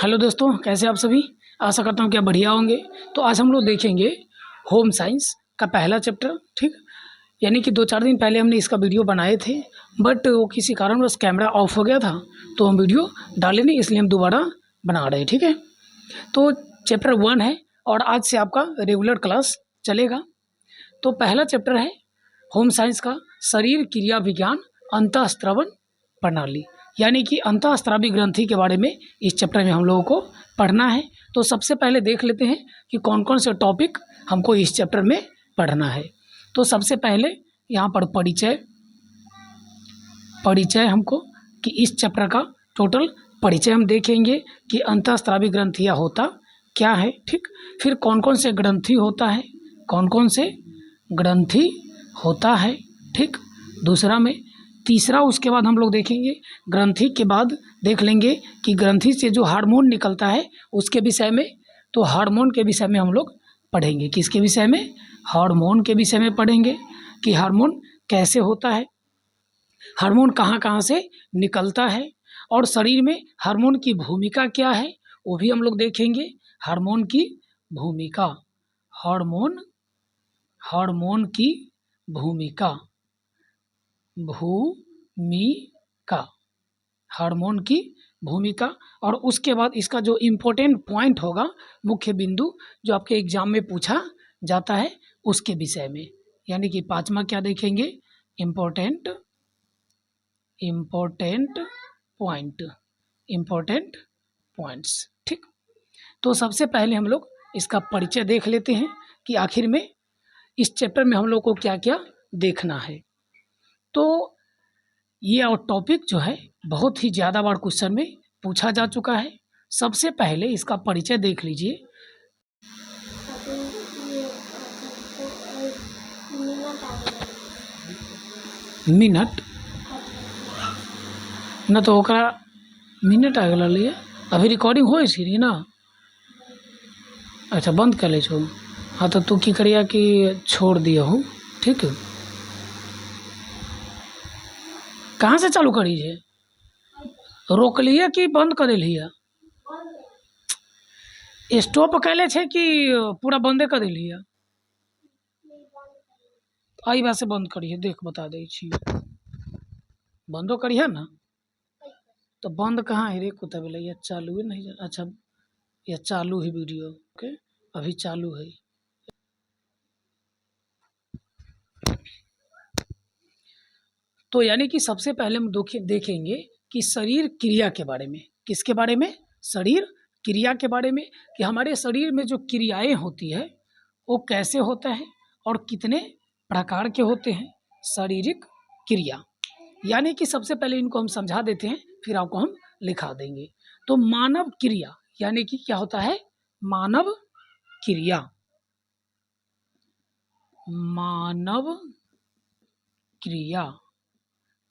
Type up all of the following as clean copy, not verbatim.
Hello दोस्तों, कैसे आप सभी। आशा करता हूँ कि आप बढ़िया होंगे। तो आज हम लोग देखेंगे होम साइंस का पहला चैप्टर। ठीक, यानी कि 2-4 दिन पहले हमने इसका वीडियो बनाए थे, बट वो किसी कारणवश कैमरा ऑफ हो गया था तो हम वीडियो डाले नहीं, इसलिए हम दोबारा बना रहे हैं। ठीक है, तो चैप्टर 1 है और आज से आपका रेगुलर क्लास चलेगा। तो पहला चैप्टर है होम साइंस का शरीर क्रिया विज्ञान अंतःस्त्रवण प्रणाली, यानी कि अंतःस्रावी ग्रंथि के बारे में इस चैप्टर में हम लोगों को पढ़ना है। तो सबसे पहले देख लेते हैं कि कौन कौन से टॉपिक हमको इस चैप्टर में पढ़ना है। तो सबसे पहले यहाँ पर परिचय हमको कि इस चैप्टर का टोटल परिचय हम देखेंगे कि अंतःस्रावी ग्रंथियाँ होता क्या है। ठीक, फिर कौन कौन से ग्रंथि होता है, कौन कौन से ग्रंथि होता है। ठीक, दूसरा में तीसरा, उसके बाद हम लोग देखेंगे ग्रंथि के बाद देख लेंगे कि ग्रंथि से जो हार्मोन निकलता है उसके विषय में। तो हार्मोन के विषय में हम लोग पढ़ेंगे, किसके विषय में, हार्मोन के विषय में पढ़ेंगे कि हार्मोन कैसे होता है, हार्मोन कहाँ कहाँ से निकलता है और शरीर में हार्मोन की भूमिका क्या है वो भी हम लोग देखेंगे। हार्मोन की भूमिका, हार्मोन की भूमिका, हार्मोन की भूमिका। और उसके बाद इसका जो इम्पोर्टेंट पॉइंट होगा, मुख्य बिंदु जो आपके एग्जाम में पूछा जाता है उसके विषय में, यानी कि 5वां क्या देखेंगे, इम्पोर्टेंट पॉइंट्स। ठीक, तो सबसे पहले हम लोग इसका परिचय देख लेते हैं कि आखिर में इस चैप्टर में हम लोग को क्या क्या देखना है। तो ये और टॉपिक जो है बहुत ही ज़्यादा बार क्वेश्चन में पूछा जा चुका है। सबसे पहले इसका परिचय देख लीजिए। मिनट न तो ओकरा मिनट आ गया लिए, अभी रिकॉर्डिंग हो इसकी ना। अच्छा, बंद कर ले छो। हाँ, तो तू की करिया कि छोड़ दिया हूँ। ठीक है, कहाँ से चालू करी है, रोक लिया कि बंद कर लिया, स्टॉप कैले छे कि पूरा बंदे कर दिलिया। आई बात से बंद करिए, देख बता दे छी, बंदो करिए ना। तो बंद कहाँ है रे कुत्ता बोला, ये चालू है नहीं। अच्छा, ये चालू है वीडियो, ओके अभी चालू है। तो यानी कि सबसे पहले हम देखेंगे कि शरीर क्रिया के बारे में, किसके बारे में, शरीर क्रिया के बारे में, कि हमारे शरीर में जो क्रियाएं होती है वो कैसे होता है और कितने प्रकार के होते हैं शारीरिक क्रिया। यानी कि सबसे पहले इनको हम समझा देते हैं, फिर आपको हम लिखा देंगे। तो मानव क्रिया यानी कि क्या होता है, मानव क्रिया,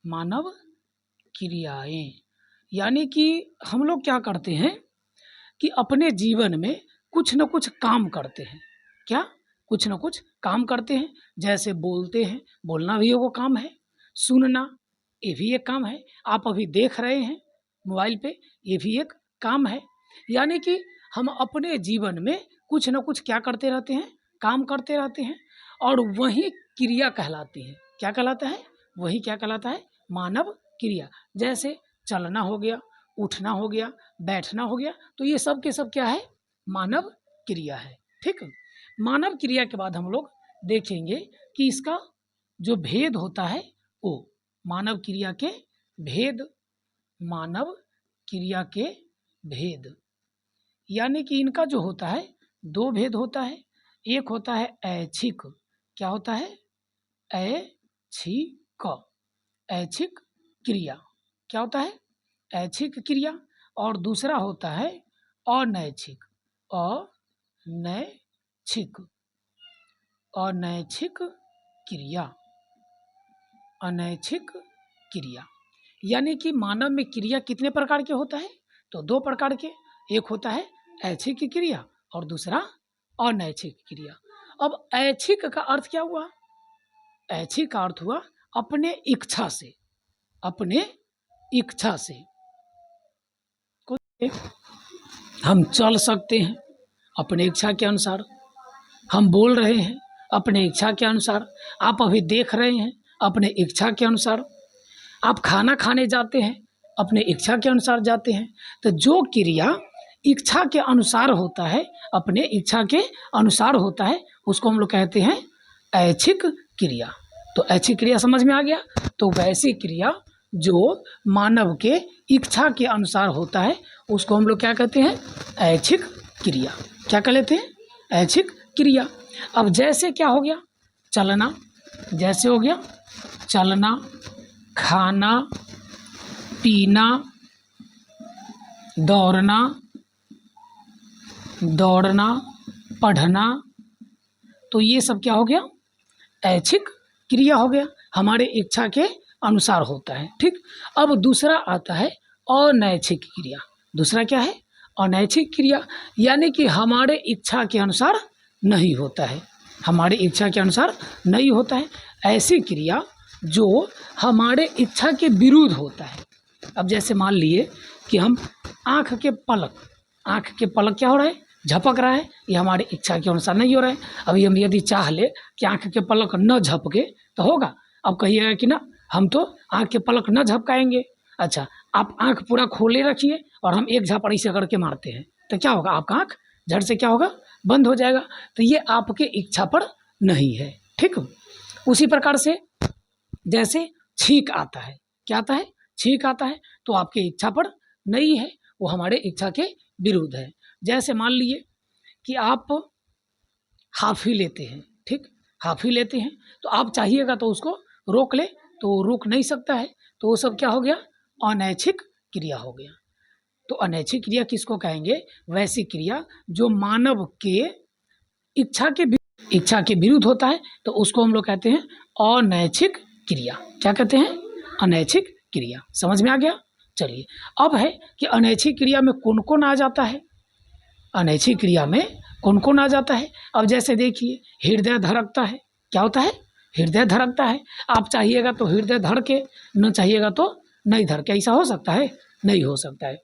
मानव क्रियाएं, यानी कि हम लोग क्या करते हैं कि अपने जीवन में कुछ न कुछ काम करते हैं। क्या, कुछ न कुछ काम करते हैं, जैसे बोलते हैं, बोलना भी वो काम है, सुनना ये भी एक काम है, आप अभी देख रहे हैं मोबाइल पे ये भी एक काम है। यानी कि हम अपने जीवन में कुछ न कुछ क्या करते रहते हैं, काम करते रहते हैं, और वही क्रिया कहलाती है। क्या कहलाता है, वही क्या कहलाता है, मानव क्रिया। जैसे चलना हो गया, उठना हो गया, बैठना हो गया, तो ये सब के सब क्या है, मानव क्रिया है। ठीक, मानव क्रिया के बाद हम लोग देखेंगे कि इसका जो भेद होता है वो मानव क्रिया के भेद, मानव क्रिया के भेद, यानी कि इनका जो होता है 2 भेद होता है। एक होता है ऐच्छिक, क्या होता है, ऐच्छिक क्रिया, क्या होता है, ऐच्छिक क्रिया। और दूसरा होता है अनैच्छिक, अनैच्छिक क्रिया, अनैच्छिक क्रिया। यानी कि मानव में क्रिया कितने प्रकार के होता है, तो 2 प्रकार के, एक होता है ऐच्छिक क्रिया और दूसरा अनैच्छिक क्रिया। अब ऐच्छिक का अर्थ क्या हुआ, ऐच्छिक का अर्थ हुआ अपने इच्छा से, अपने इच्छा से हम चल सकते हैं अपने इच्छा के अनुसार, हम बोल रहे हैं अपने इच्छा के अनुसार, आप अभी देख रहे हैं अपने इच्छा के अनुसार, आप खाना खाने जाते हैं अपने इच्छा के अनुसार जाते हैं। तो जो क्रिया इच्छा के अनुसार होता है, अपने इच्छा के अनुसार होता है, उसको हम लोग कहते हैं ऐच्छिक क्रिया। तो ऐच्छिक क्रिया समझ में आ गया। तो वैसी क्रिया जो मानव के इच्छा के अनुसार होता है उसको हम लोग क्या कहते हैं? ऐच्छिक क्रिया। क्या कह लेते हैं? ऐच्छिक क्रिया। अब जैसे क्या हो गया? चलना। जैसे हो गया चलना, खाना, पीना, दौड़ना, पढ़ना, तो ये सब क्या हो गया? ऐच्छिक क्रिया हो गया, हमारे इच्छा के अनुसार होता है। ठीक। अब दूसरा आता है अनैच्छिक क्रिया। दूसरा क्या है? अनैच्छिक क्रिया, यानी कि हमारे इच्छा के अनुसार नहीं होता है, हमारे इच्छा के अनुसार नहीं होता है। ऐसी क्रिया जो हमारे इच्छा के विरुद्ध होता है। अब जैसे मान लिए कि हम आँख के पलक क्या हो रहा है? झपक रहा है, ये हमारी इच्छा के अनुसार नहीं हो रहा है। अभी हम यदि चाह ले कि आँख के पलक न झपके तो होगा? अब कहिएगा कि ना हम तो आँख के पलक न झपकाएंगे। अच्छा, आप आँख पूरा खोले रखिए और हम एक झपड़ी से करके मारते हैं तो क्या होगा? आपका आँख झट से क्या होगा? बंद हो जाएगा। तो ये आपके इच्छा पर नहीं है। ठीक। उसी प्रकार से जैसे छींक आता है, क्या आता है? छींक आता है, तो आपकी इच्छा पर नहीं है, वो हमारे इच्छा के विरुद्ध है। जैसे मान लिए कि आप हाफी लेते हैं। ठीक। हाफी लेते हैं तो आप चाहिएगा तो उसको रोक ले तो रोक नहीं सकता है, तो वो सब क्या हो गया? अनैच्छिक क्रिया हो गया। तो अनैच्छिक क्रिया किसको कहेंगे? वैसी क्रिया जो मानव के इच्छा के विरुद्ध होता है, तो उसको हम लोग कहते हैं अनैच्छिक क्रिया। क्या कहते हैं? अनैच्छिक क्रिया। समझ में आ गया? चलिए, अब है कि अनैच्छिक क्रिया में कौन कौन आ जाता है? अनैच्छिक क्रिया में कौन कौन आ जाता है? अब जैसे देखिए, हृदय धड़कता है। क्या होता है? हृदय धड़कता है। आप चाहिएगा तो हृदय धड़के, न चाहिएगा तो नहीं धड़के। ऐसा हो सकता है? नहीं हो सकता है।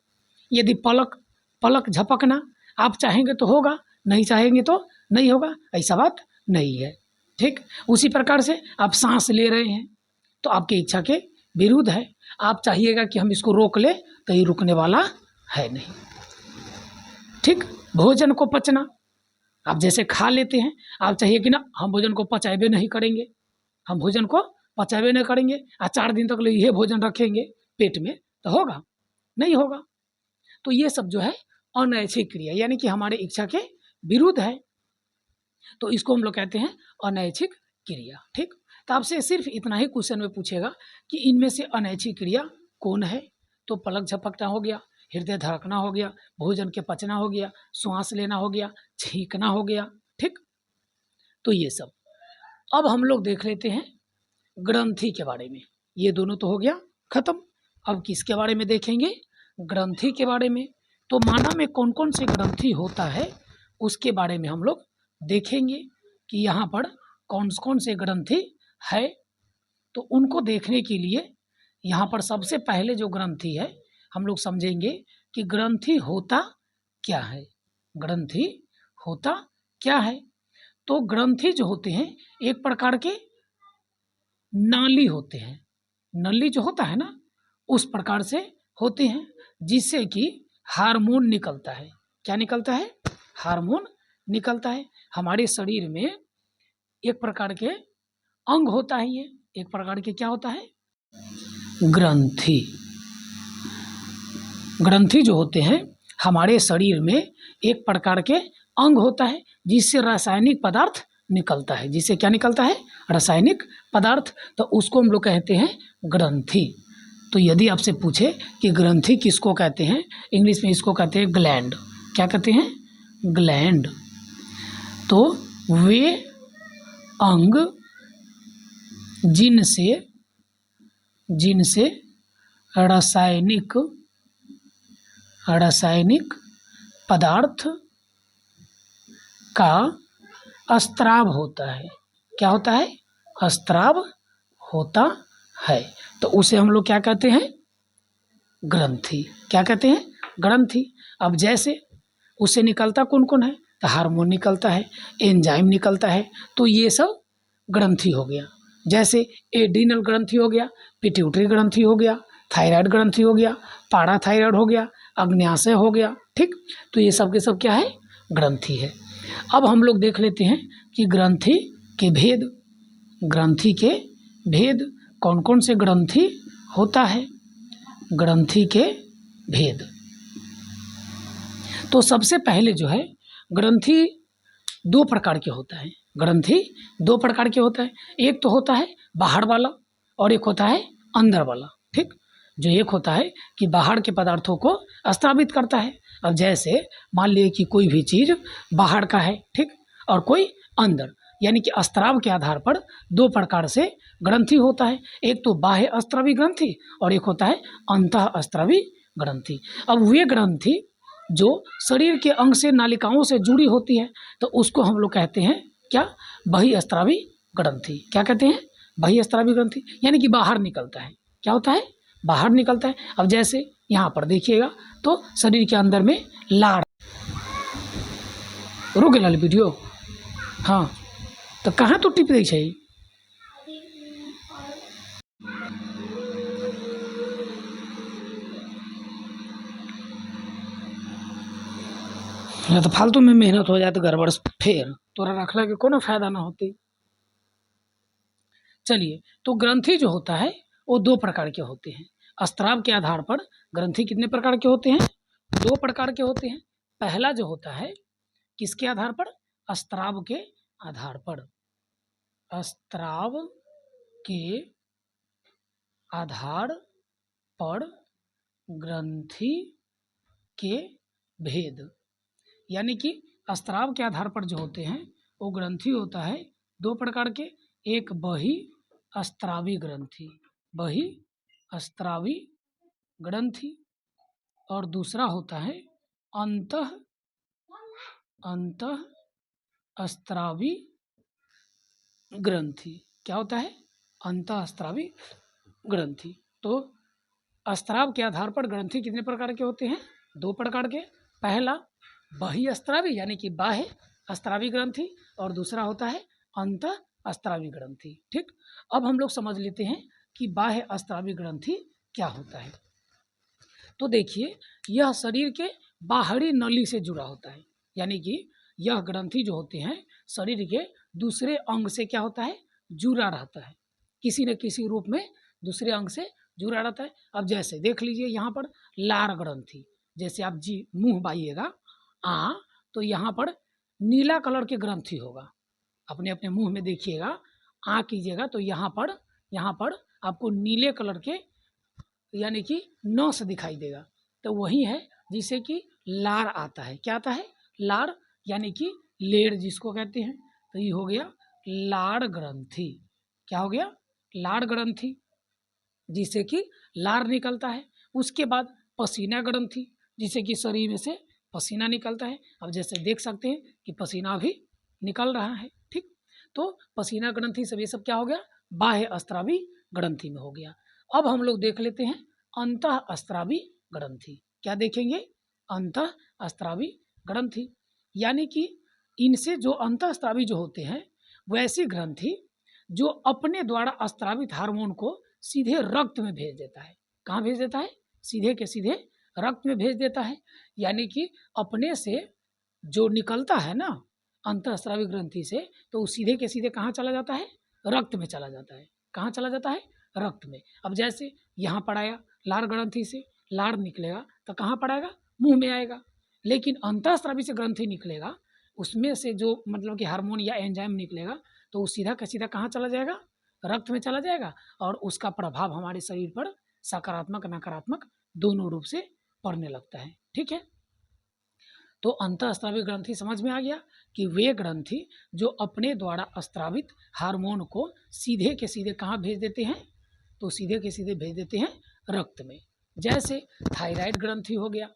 यदि पलक झपकना, आप चाहेंगे तो होगा, नहीं चाहेंगे तो नहीं होगा, ऐसा बात नहीं है। ठीक। उसी प्रकार से आप सांस ले रहे हैं तो आपकी इच्छा के विरुद्ध है, आप चाहिएगा कि हम इसको रोक ले तो ये रुकने वाला है नहीं। ठीक। भोजन को पचना, आप जैसे खा लेते हैं, आप चाहिए कि ना हम भोजन को पचाएबे नहीं करेंगे, हम भोजन को पचाएबे नहीं करेंगे, 4 दिन तक ले ये भोजन रखेंगे पेट में, तो होगा? नहीं होगा। तो ये सब जो है अनैच्छिक क्रिया, यानी कि हमारे इच्छा के विरुद्ध है, तो इसको हम लोग कहते हैं अनैच्छिक क्रिया। ठीक। तो आपसे सिर्फ इतना ही क्वेश्चन में पूछेगा कि इनमें से अनैच्छिक क्रिया कौन है? तो पलक झपकना हो गया, हृदय धड़कना हो गया, भोजन के पचना हो गया, श्वास लेना हो गया, छींकना हो गया। ठीक। तो ये सब। अब हम लोग देख लेते हैं ग्रंथि के बारे में। ये दोनों तो हो गया खत्म। अब किसके बारे में देखेंगे? ग्रंथि के बारे में। तो मानव में कौन कौन से ग्रंथि होता है उसके बारे में हम लोग देखेंगे कि यहाँ पर कौन कौन से ग्रंथि है। तो उनको देखने के लिए यहाँ पर सबसे पहले जो ग्रंथि है हम लोग समझेंगे कि ग्रंथि होता क्या है। ग्रंथि होता क्या है? तो ग्रंथि जो होते हैं एक प्रकार के नाली होते हैं। नली जो होता है ना, उस प्रकार से होते हैं, जिससे कि हार्मोन निकलता है। क्या निकलता है? हार्मोन निकलता है। हमारे शरीर में एक प्रकार के अंग होता है, ये एक प्रकार के क्या होता है? ग्रंथि। ग्रंथि जो होते हैं हमारे शरीर में एक प्रकार के अंग होता है, जिससे रासायनिक पदार्थ निकलता है। जिससे क्या निकलता है? रासायनिक पदार्थ। तो उसको हम लोग कहते हैं ग्रंथि। तो यदि आपसे पूछे कि ग्रंथि किसको कहते हैं, इंग्लिश में इसको कहते हैं ग्लैंड। क्या कहते हैं? ग्लैंड। तो वे अंग जिनसे रासायनिक पदार्थ का स्त्राव होता है। क्या होता है? स्त्राव होता है। तो उसे हम लोग क्या कहते हैं? ग्रंथि। क्या कहते हैं? ग्रंथि। अब जैसे उससे निकलता कौन कौन है, तो हार्मोन निकलता है, एंजाइम निकलता है, तो ये सब ग्रंथि हो गया। जैसे एड्रीनल ग्रंथि हो गया, पिट्यूटरी ग्रंथि हो गया, थायराइड ग्रंथि हो गया, पाराथायराइड हो गया, अग्न्याशय हो गया, ठीक। तो ये सब के सब क्या है, ग्रंथि है। अब हम लोग देख लेते हैं कि ग्रंथि के भेद, ग्रंथि के भेद कौन कौन से ग्रंथि होता है, ग्रंथि के भेद। तो सबसे पहले जो है ग्रंथि दो प्रकार के होता है, ग्रंथि दो प्रकार के होता है। एक तो होता है बाहर वाला और एक होता है अंदर वाला, ठीक। जो एक होता है कि बाहर के पदार्थों को स्त्रावित करता है। अब जैसे मान लिए कि कोई भी चीज़ बाहर का है, ठीक, और कोई अंदर, यानी कि स्त्राव के आधार पर दो प्रकार से ग्रंथि होता है। एक तो बाह्य स्त्रावी ग्रंथि और एक होता है अंतः स्त्रावी ग्रंथि। अब वे ग्रंथि जो शरीर के अंग से, नालिकाओं से जुड़ी होती है, तो उसको हम लोग कहते हैं क्या, बहिःस्त्रावी ग्रंथि। क्या कहते हैं, बहिःस्त्रावी ग्रंथि, यानी कि बाहर निकलता है। क्या होता है, बाहर निकलता है। अब जैसे यहाँ पर देखिएगा तो शरीर के अंदर में लार, रुक गया वीडियो, हाँ तो कहाँ तो टिप दै छै, तो फालतू में मेहनत हो जाए तो गड़बड़, फिर तोरा रखला के कोनो फायदा ना होती। चलिए, तो ग्रंथि जो होता है वो दो प्रकार के होते हैं। स्त्राव के आधार पर ग्रंथि कितने प्रकार के होते हैं, दो प्रकार के होते हैं। पहला जो होता है किसके आधार पर, स्त्राव के आधार पर, स्त्राव के आधार पर ग्रंथि के भेद, यानी कि स्त्राव के आधार पर जो होते हैं वो ग्रंथि होता है दो प्रकार के। एक बहिःस्त्रावी ग्रंथि, बहिःस्त्रावी ग्रंथि, और दूसरा होता है अंतःस्त्रावी ग्रंथि। क्या होता है, अंतःस्त्रावी ग्रंथि। तो स्त्राव के आधार पर ग्रंथि कितने प्रकार के होते हैं, दो प्रकार के। पहला बहिःस्त्रावी यानी कि बाह्य स्त्रावी ग्रंथि, और दूसरा होता है अंतःस्त्रावी ग्रंथि, ठीक। अब हम लोग समझ लेते हैं कि बाह्य स्त्रावी ग्रंथि क्या होता है। तो देखिए, यह शरीर के बाहरी नली से जुड़ा होता है, यानी कि यह ग्रंथि जो होते हैं शरीर के दूसरे अंग से क्या होता है, जुड़ा रहता है, किसी न किसी रूप में दूसरे अंग से जुड़ा रहता है। अब जैसे देख लीजिए यहाँ पर लार ग्रंथि, जैसे आप जी मुंह बाइएगा तो यहाँ पर नीला कलर के ग्रंथि होगा, अपने अपने मुंह में देखिएगा, कीजिएगा तो यहाँ पर आपको नीले कलर के यानी कि नस दिखाई देगा, तो वही है जिसे कि लार आता है। क्या आता है, लार, यानी कि लेर जिसको कहते हैं। तो ये हो गया लार ग्रंथि। क्या हो गया, लार ग्रंथि, जिससे कि लार निकलता है। उसके बाद पसीना ग्रंथि, जिससे कि शरीर में से पसीना निकलता है। अब जैसे देख सकते हैं कि पसीना भी निकल रहा है, ठीक। तो पसीना ग्रंथि सब ये सब क्या हो गया, बाह्य स्त्रावी ग्रंथि में हो गया। अब हम लोग देख लेते हैं अंतःस्त्रावी ग्रंथि। क्या देखेंगे, अंतःस्त्रावी ग्रंथि, यानी कि इनसे जो अंतःस्त्रावी जो होते हैं वैसी ग्रंथि जो अपने द्वारा स्त्रावित हार्मोन को सीधे रक्त में भेज देता है। कहाँ भेज देता है, सीधे के सीधे रक्त में भेज देता है। यानी कि अपने से जो निकलता है ना अंतःस्रावी ग्रंथि से, तो वो सीधे के सीधे कहाँ चला जाता है, रक्त में चला जाता है। कहाँ चला जाता है, रक्त में। अब जैसे यहाँ पर आया लार ग्रंथि से लार निकलेगा तो कहाँ पर आएगा, मुंह में आएगा। लेकिन अंतःस्रावी से ग्रंथि निकलेगा, उसमें से जो मतलब कि हार्मोन या एंजाइम निकलेगा, तो वो सीधा का सीधा कहाँ चला जाएगा, रक्त में चला जाएगा, और उसका प्रभाव हमारे शरीर पर सकारात्मक नकारात्मक दोनों रूप से पड़ने लगता है, ठीक है। तो अंतःस्रावी ग्रंथि समझ में आ गया कि वे ग्रंथि जो अपने द्वारा स्त्रावित हार्मोन को सीधे के सीधे कहाँ भेज देते हैं, तो सीधे के सीधे भेज देते हैं रक्त में। जैसे थायराइड ग्रंथि हो गया,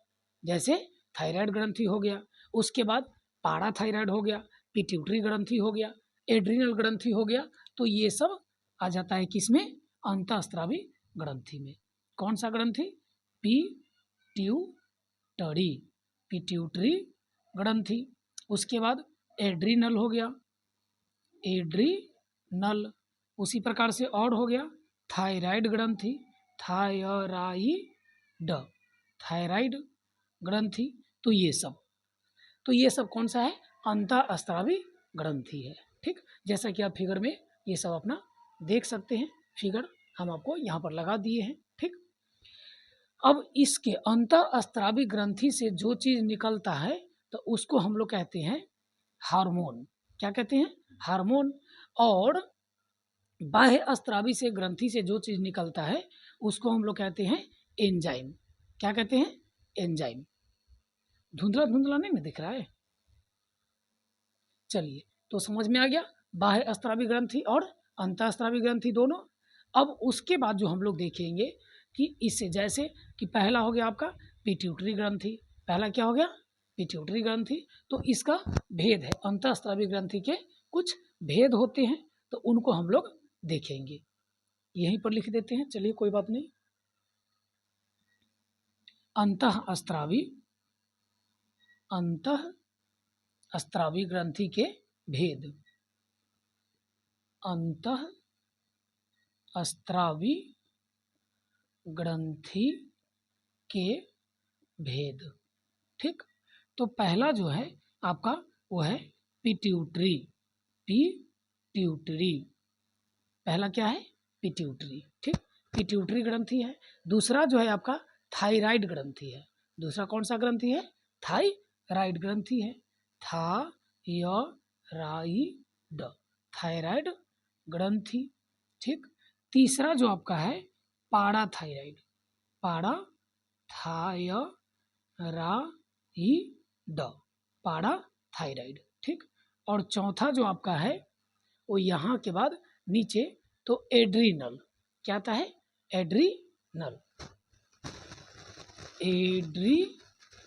जैसे थायराइड ग्रंथि हो गया, उसके बाद पाराथायराइड हो गया, पिट्यूटरी ग्रंथि हो गया, एड्रीनल ग्रंथि हो गया। तो ये सब आ जाता है किसमें, अंतःस्रावी ग्रंथि में। कौन सा ग्रंथि, पिट्यूटरी, पिट्यूटरी ग्रंथि, उसके बाद एड्रीनल हो गया, एड्रीनल, उसी प्रकार से और हो गया थायराइड ग्रंथि, थायराइड, थायराइड ग्रंथि। तो ये सब कौन सा है, अंतःस्रावी ग्रंथि है। ठीक, जैसा कि आप फिगर में ये सब अपना देख सकते हैं, फिगर हम आपको यहाँ पर लगा दिए हैं। ठीक, अब इसके अंतःस्रावी ग्रंथि से जो चीज निकलता है तो उसको हम लोग कहते हैं हार्मोन। क्या कहते हैं, हार्मोन। और बाह्य स्रावी से ग्रंथि से जो चीज निकलता है उसको हम लोग कहते हैं एंजाइम। क्या कहते हैं, एंजाइम। धुंधला धुंधला नहीं ना दिख रहा है, चलिए तो समझ में आ गया, बाह्य स्रावी ग्रंथि और अंतःस्रावी ग्रंथि दोनों। अब उसके बाद जो हम लोग देखेंगे कि इससे, जैसे कि पहला हो गया आपका पिट्यूटरी ग्रंथि, पहला क्या हो गया, पिट्यूटरी ग्रंथि। तो इसका भेद है, अंतःस्रावी ग्रंथि के कुछ भेद होते हैं, तो उनको हम लोग देखेंगे। यहीं पर लिख देते हैं, चलिए कोई बात नहीं। अंतःस्रावी ग्रंथि के भेद, अंतःस्रावी ग्रंथि के भेद। ठीक, तो पहला जो है आपका वो है पिट्यूटरी, पिट्यूटरी, पहला क्या है, पिट्यूटरी। ठीक, पिट्यूटरी ग्रंथि है। दूसरा जो है आपका थायराइड ग्रंथि है। दूसरा कौन सा ग्रंथि है, थायराइड ग्रंथि है, थायराइड, थायराइड ग्रंथि। ठीक, तीसरा जो आपका है पाराथायराइड, पाराथायराइड, पाराथायराइड। ठीक, और चौथा जो आपका है वो यहाँ के बाद नीचे तो एड्रीनल, क्या आता है, एड्रीनल, एड्रीनल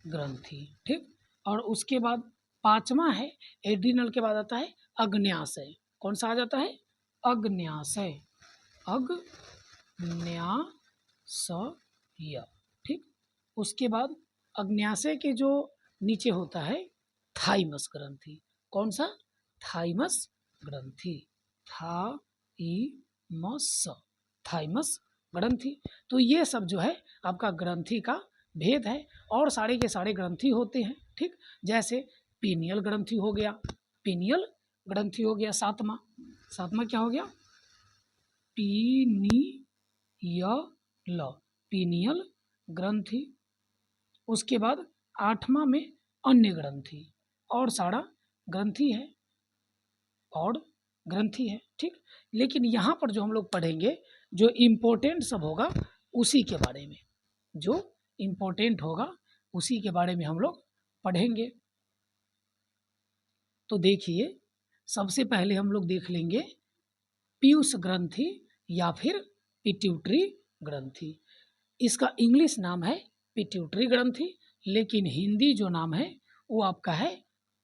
ग्रंथि। ठीक, और उसके बाद पांचवा है, एड्रीनल के बाद आता है अग्न्याशय। कौन सा आ जाता है, अग्न्याशय, अग्न्याशय। ठीक, उसके बाद अग्न्याशय के जो नीचे होता है थाइमस ग्रंथि। कौन सा, थाइमस ग्रंथि, थाइमस, थाइमस ग्रंथि। तो ये सब जो है आपका ग्रंथि का भेद है, और सारे के सारे ग्रंथि होते हैं। ठीक, जैसे पीनियल ग्रंथि हो गया, पीनियल ग्रंथि हो गया, सातवां, सातवां क्या हो गया, पीनियल, पीनियल ग्रंथि। उसके बाद आठवां में अन्य ग्रंथि, और सारा ग्रंथि है, और ग्रंथि है। ठीक, लेकिन यहाँ पर जो हम लोग पढ़ेंगे, जो इम्पोर्टेंट सब होगा उसी के बारे में, जो इम्पोर्टेंट होगा उसी के बारे में हम लोग पढ़ेंगे। तो देखिए, सबसे पहले हम लोग देख लेंगे पीयूष ग्रंथि या फिर पिट्यूटरी ग्रंथि। इसका इंग्लिश नाम है पिट्यूटरी ग्रंथि, लेकिन हिंदी जो नाम है वो आपका है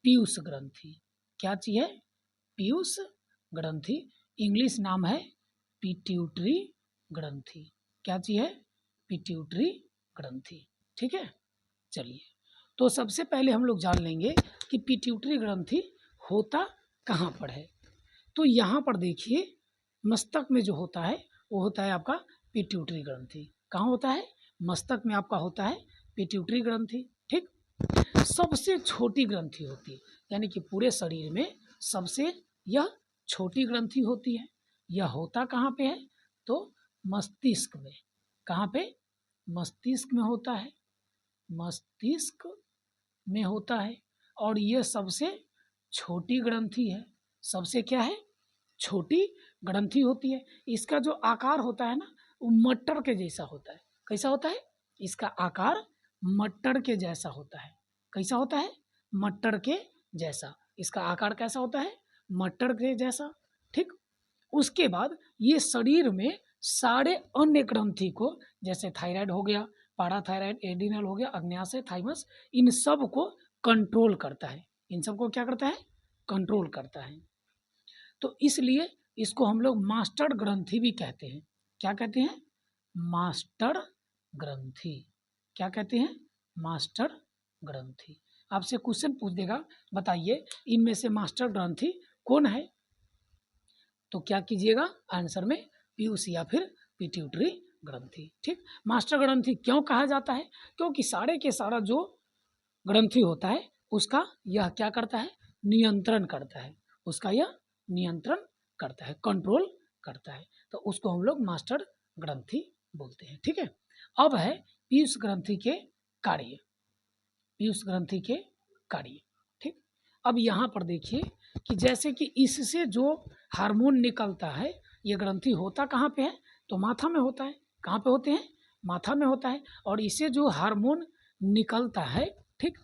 पीयूष ग्रंथि। क्या चीज है, पीयूष ग्रंथि। इंग्लिश नाम है पिट्यूटरी ग्रंथि। क्या चीज है, पिट्यूटरी ग्रंथि। ठीक है, चलिए तो सबसे पहले हम लोग जान लेंगे कि पिट्यूटरी ग्रंथि होता कहाँ पर है। तो यहाँ पर देखिए, मस्तक में जो होता है वो होता है आपका पिट्यूटरी ग्रंथि। कहाँ होता है, मस्तक में आपका होता है पिट्यूटरी ग्रंथि। ठीक, सबसे छोटी ग्रंथि होती है, यानी कि पूरे शरीर में सबसे यह छोटी ग्रंथि होती है। यह होता कहाँ पे है, तो मस्तिष्क में। कहाँ पे, मस्तिष्क में होता है, मस्तिष्क में होता है। और यह सबसे छोटी ग्रंथि है, सबसे क्या है, छोटी ग्रंथि होती है। इसका जो आकार होता है ना वो मटर के जैसा होता है। कैसा होता है, इसका आकार मटर के जैसा होता है। कैसा होता है, मटर के जैसा, इसका आकार कैसा होता है, मटर के जैसा। ठीक, उसके बाद ये शरीर में सारे अन्य ग्रंथि को, जैसे थायराइड हो गया, पाराथायराइड, एड्रिनल हो गया, अग्न्याशय, थाइमस, इन सब को कंट्रोल करता है। इन सब को क्या करता है, कंट्रोल करता है। तो इसलिए इसको हम लोग मास्टर ग्रंथि भी कहते हैं। क्या कहते हैं, मास्टर ग्रंथि। क्या कहते हैं, मास्टर ग्रंथि। आपसे क्वेश्चन पूछ देगा, बताइए इनमें से मास्टर ग्रंथि कौन है? तो क्या कीजिएगा आंसर में पीयूष या फिर पिट्यूटरी ग्रंथि। ठीक, मास्टर ग्रंथि क्यों कहा जाता है? क्योंकि सारे के सारा जो ग्रंथि होता है उसका यह क्या करता है? नियंत्रण करता है, उसका यह नियंत्रण करता है, कंट्रोल करता है, तो उसको हम लोग मास्टर ग्रंथि बोलते हैं। ठीक है, अब है पीयूष ग्रंथि के कार्य। पीयूष ग्रंथि के कार्य, ठीक। अब यहाँ पर देखिए कि जैसे कि इससे जो हार्मोन निकलता है, ये ग्रंथि होता कहाँ पे है? तो माथा में होता है। कहाँ पे होते हैं? माथा में होता है। और इससे जो हार्मोन निकलता है, ठीक,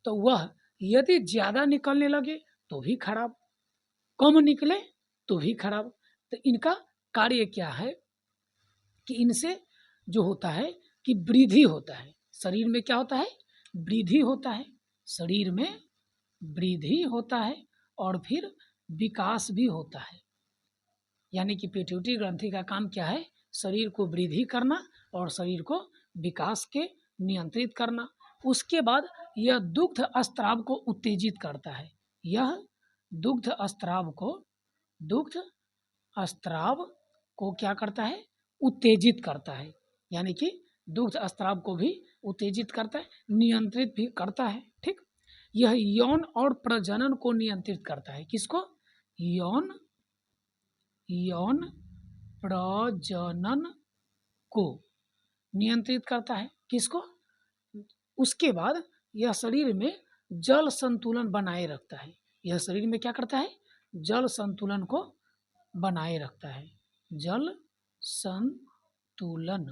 तो वह यदि ज़्यादा निकलने लगे तो भी खराब, कम निकले तो भी खराब। तो इनका कार्य क्या है कि इनसे जो होता है कि वृद्धि होता है, शरीर में क्या होता है? वृद्धि होता है, शरीर में वृद्धि होता है और फिर विकास भी होता है। यानी कि पिट्यूटरी ग्रंथि का काम क्या है? शरीर को वृद्धि करना और शरीर को विकास के नियंत्रित करना। उसके बाद यह दुग्ध स्त्राव को उत्तेजित करता है। यह दुग्ध स्त्राव को क्या करता है? उत्तेजित करता है। यानी कि दुग्ध स्त्राव को भी उत्तेजित करता है, नियंत्रित भी करता है। ठीक, यह यौन और प्रजनन को नियंत्रित करता है। किसको? यौन प्रजनन को नियंत्रित करता है। किसको? उसके बाद यह शरीर में जल संतुलन बनाए रखता है। यह शरीर में क्या करता है? जल संतुलन को बनाए रखता है। जल संतुलन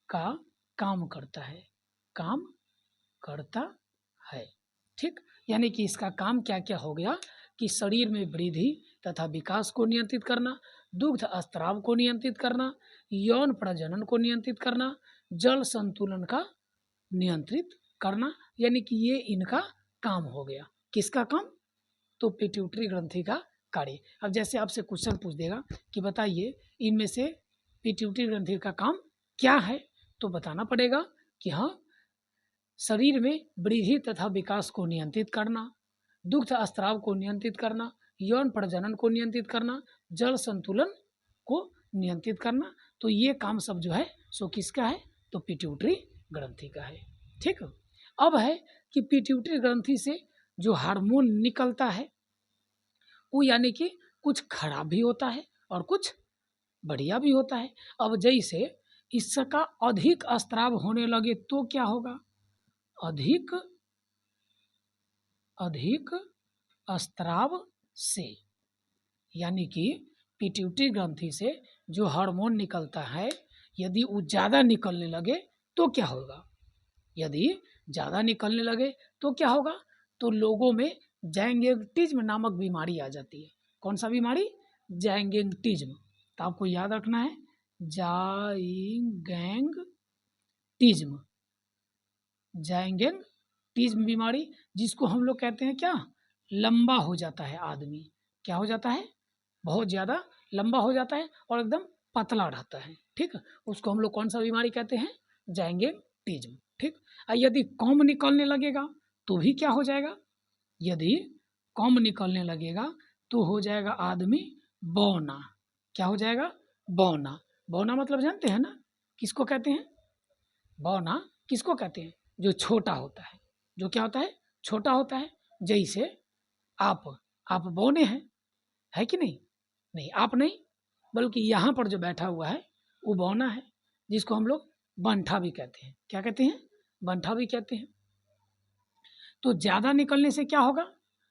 का काम करता है, काम करता है। ठीक, यानी कि इसका काम क्या क्या हो गया कि शरीर में वृद्धि तथा विकास को नियंत्रित करना, दुग्ध स्त्राव को नियंत्रित करना, यौन प्रजनन को नियंत्रित करना, जल संतुलन का नियंत्रित करना। यानी कि ये इनका काम हो गया। किसका काम? तो पिट्यूटरी ग्रंथि का कार्य। अब जैसे आपसे क्वेश्चन पूछ देगा कि बताइए इनमें से पिट्यूटरी ग्रंथि का काम क्या है, तो बताना पड़ेगा कि हाँ, शरीर में वृद्धि तथा विकास को नियंत्रित करना, दुग्ध स्त्राव को नियंत्रित करना, यौन प्रजनन को नियंत्रित करना, जल संतुलन को नियंत्रित करना। तो ये काम सब जो है सो किसका है? तो पिट्यूटरी ग्रंथि का है। ठीक, अब है कि पिट्यूटरी ग्रंथि से जो हार्मोन निकलता है वो यानी कि कुछ खराब भी होता है और कुछ बढ़िया भी होता है। अब जैसे इसका अधिक स्त्राव होने लगे तो क्या होगा? अधिक स्त्राव से, यानी कि पिट्यूटरी ग्रंथि से जो हार्मोन निकलता है यदि वो ज़्यादा निकलने लगे तो क्या होगा? यदि ज़्यादा निकलने लगे तो क्या होगा? तो लोगों में जैंगेटिज्म नामक बीमारी आ जाती है। कौन सा बीमारी? जैंगेटिज्म। तो आपको याद रखना है जैंगेटिज्म, जैंगेटिज्म बीमारी, जिसको हम लोग कहते हैं क्या? लंबा हो जाता है आदमी। क्या हो जाता है? बहुत ज़्यादा लंबा हो जाता है और एकदम पतला रहता है। ठीक, उसको हम लोग कौन सा बीमारी कहते हैं? जैंगेटिज्म। ठीक, यदि कम निकलने लगेगा तो भी क्या हो जाएगा? यदि कम निकलने लगेगा तो हो जाएगा आदमी बौना। क्या हो जाएगा? बौना। बौना मतलब जानते हैं ना किसको कहते हैं? बौना किसको कहते हैं? जो छोटा होता है। जो क्या होता है? छोटा होता है। जैसे आप बौने हैं, है कि नहीं? नहीं, आप नहीं, बल्कि यहाँ पर जो बैठा हुआ है वो बौना है, जिसको हम लोग बंठा भी कहते हैं। क्या कहते हैं? बंठा भी कहते हैं। तो ज़्यादा निकलने से क्या होगा?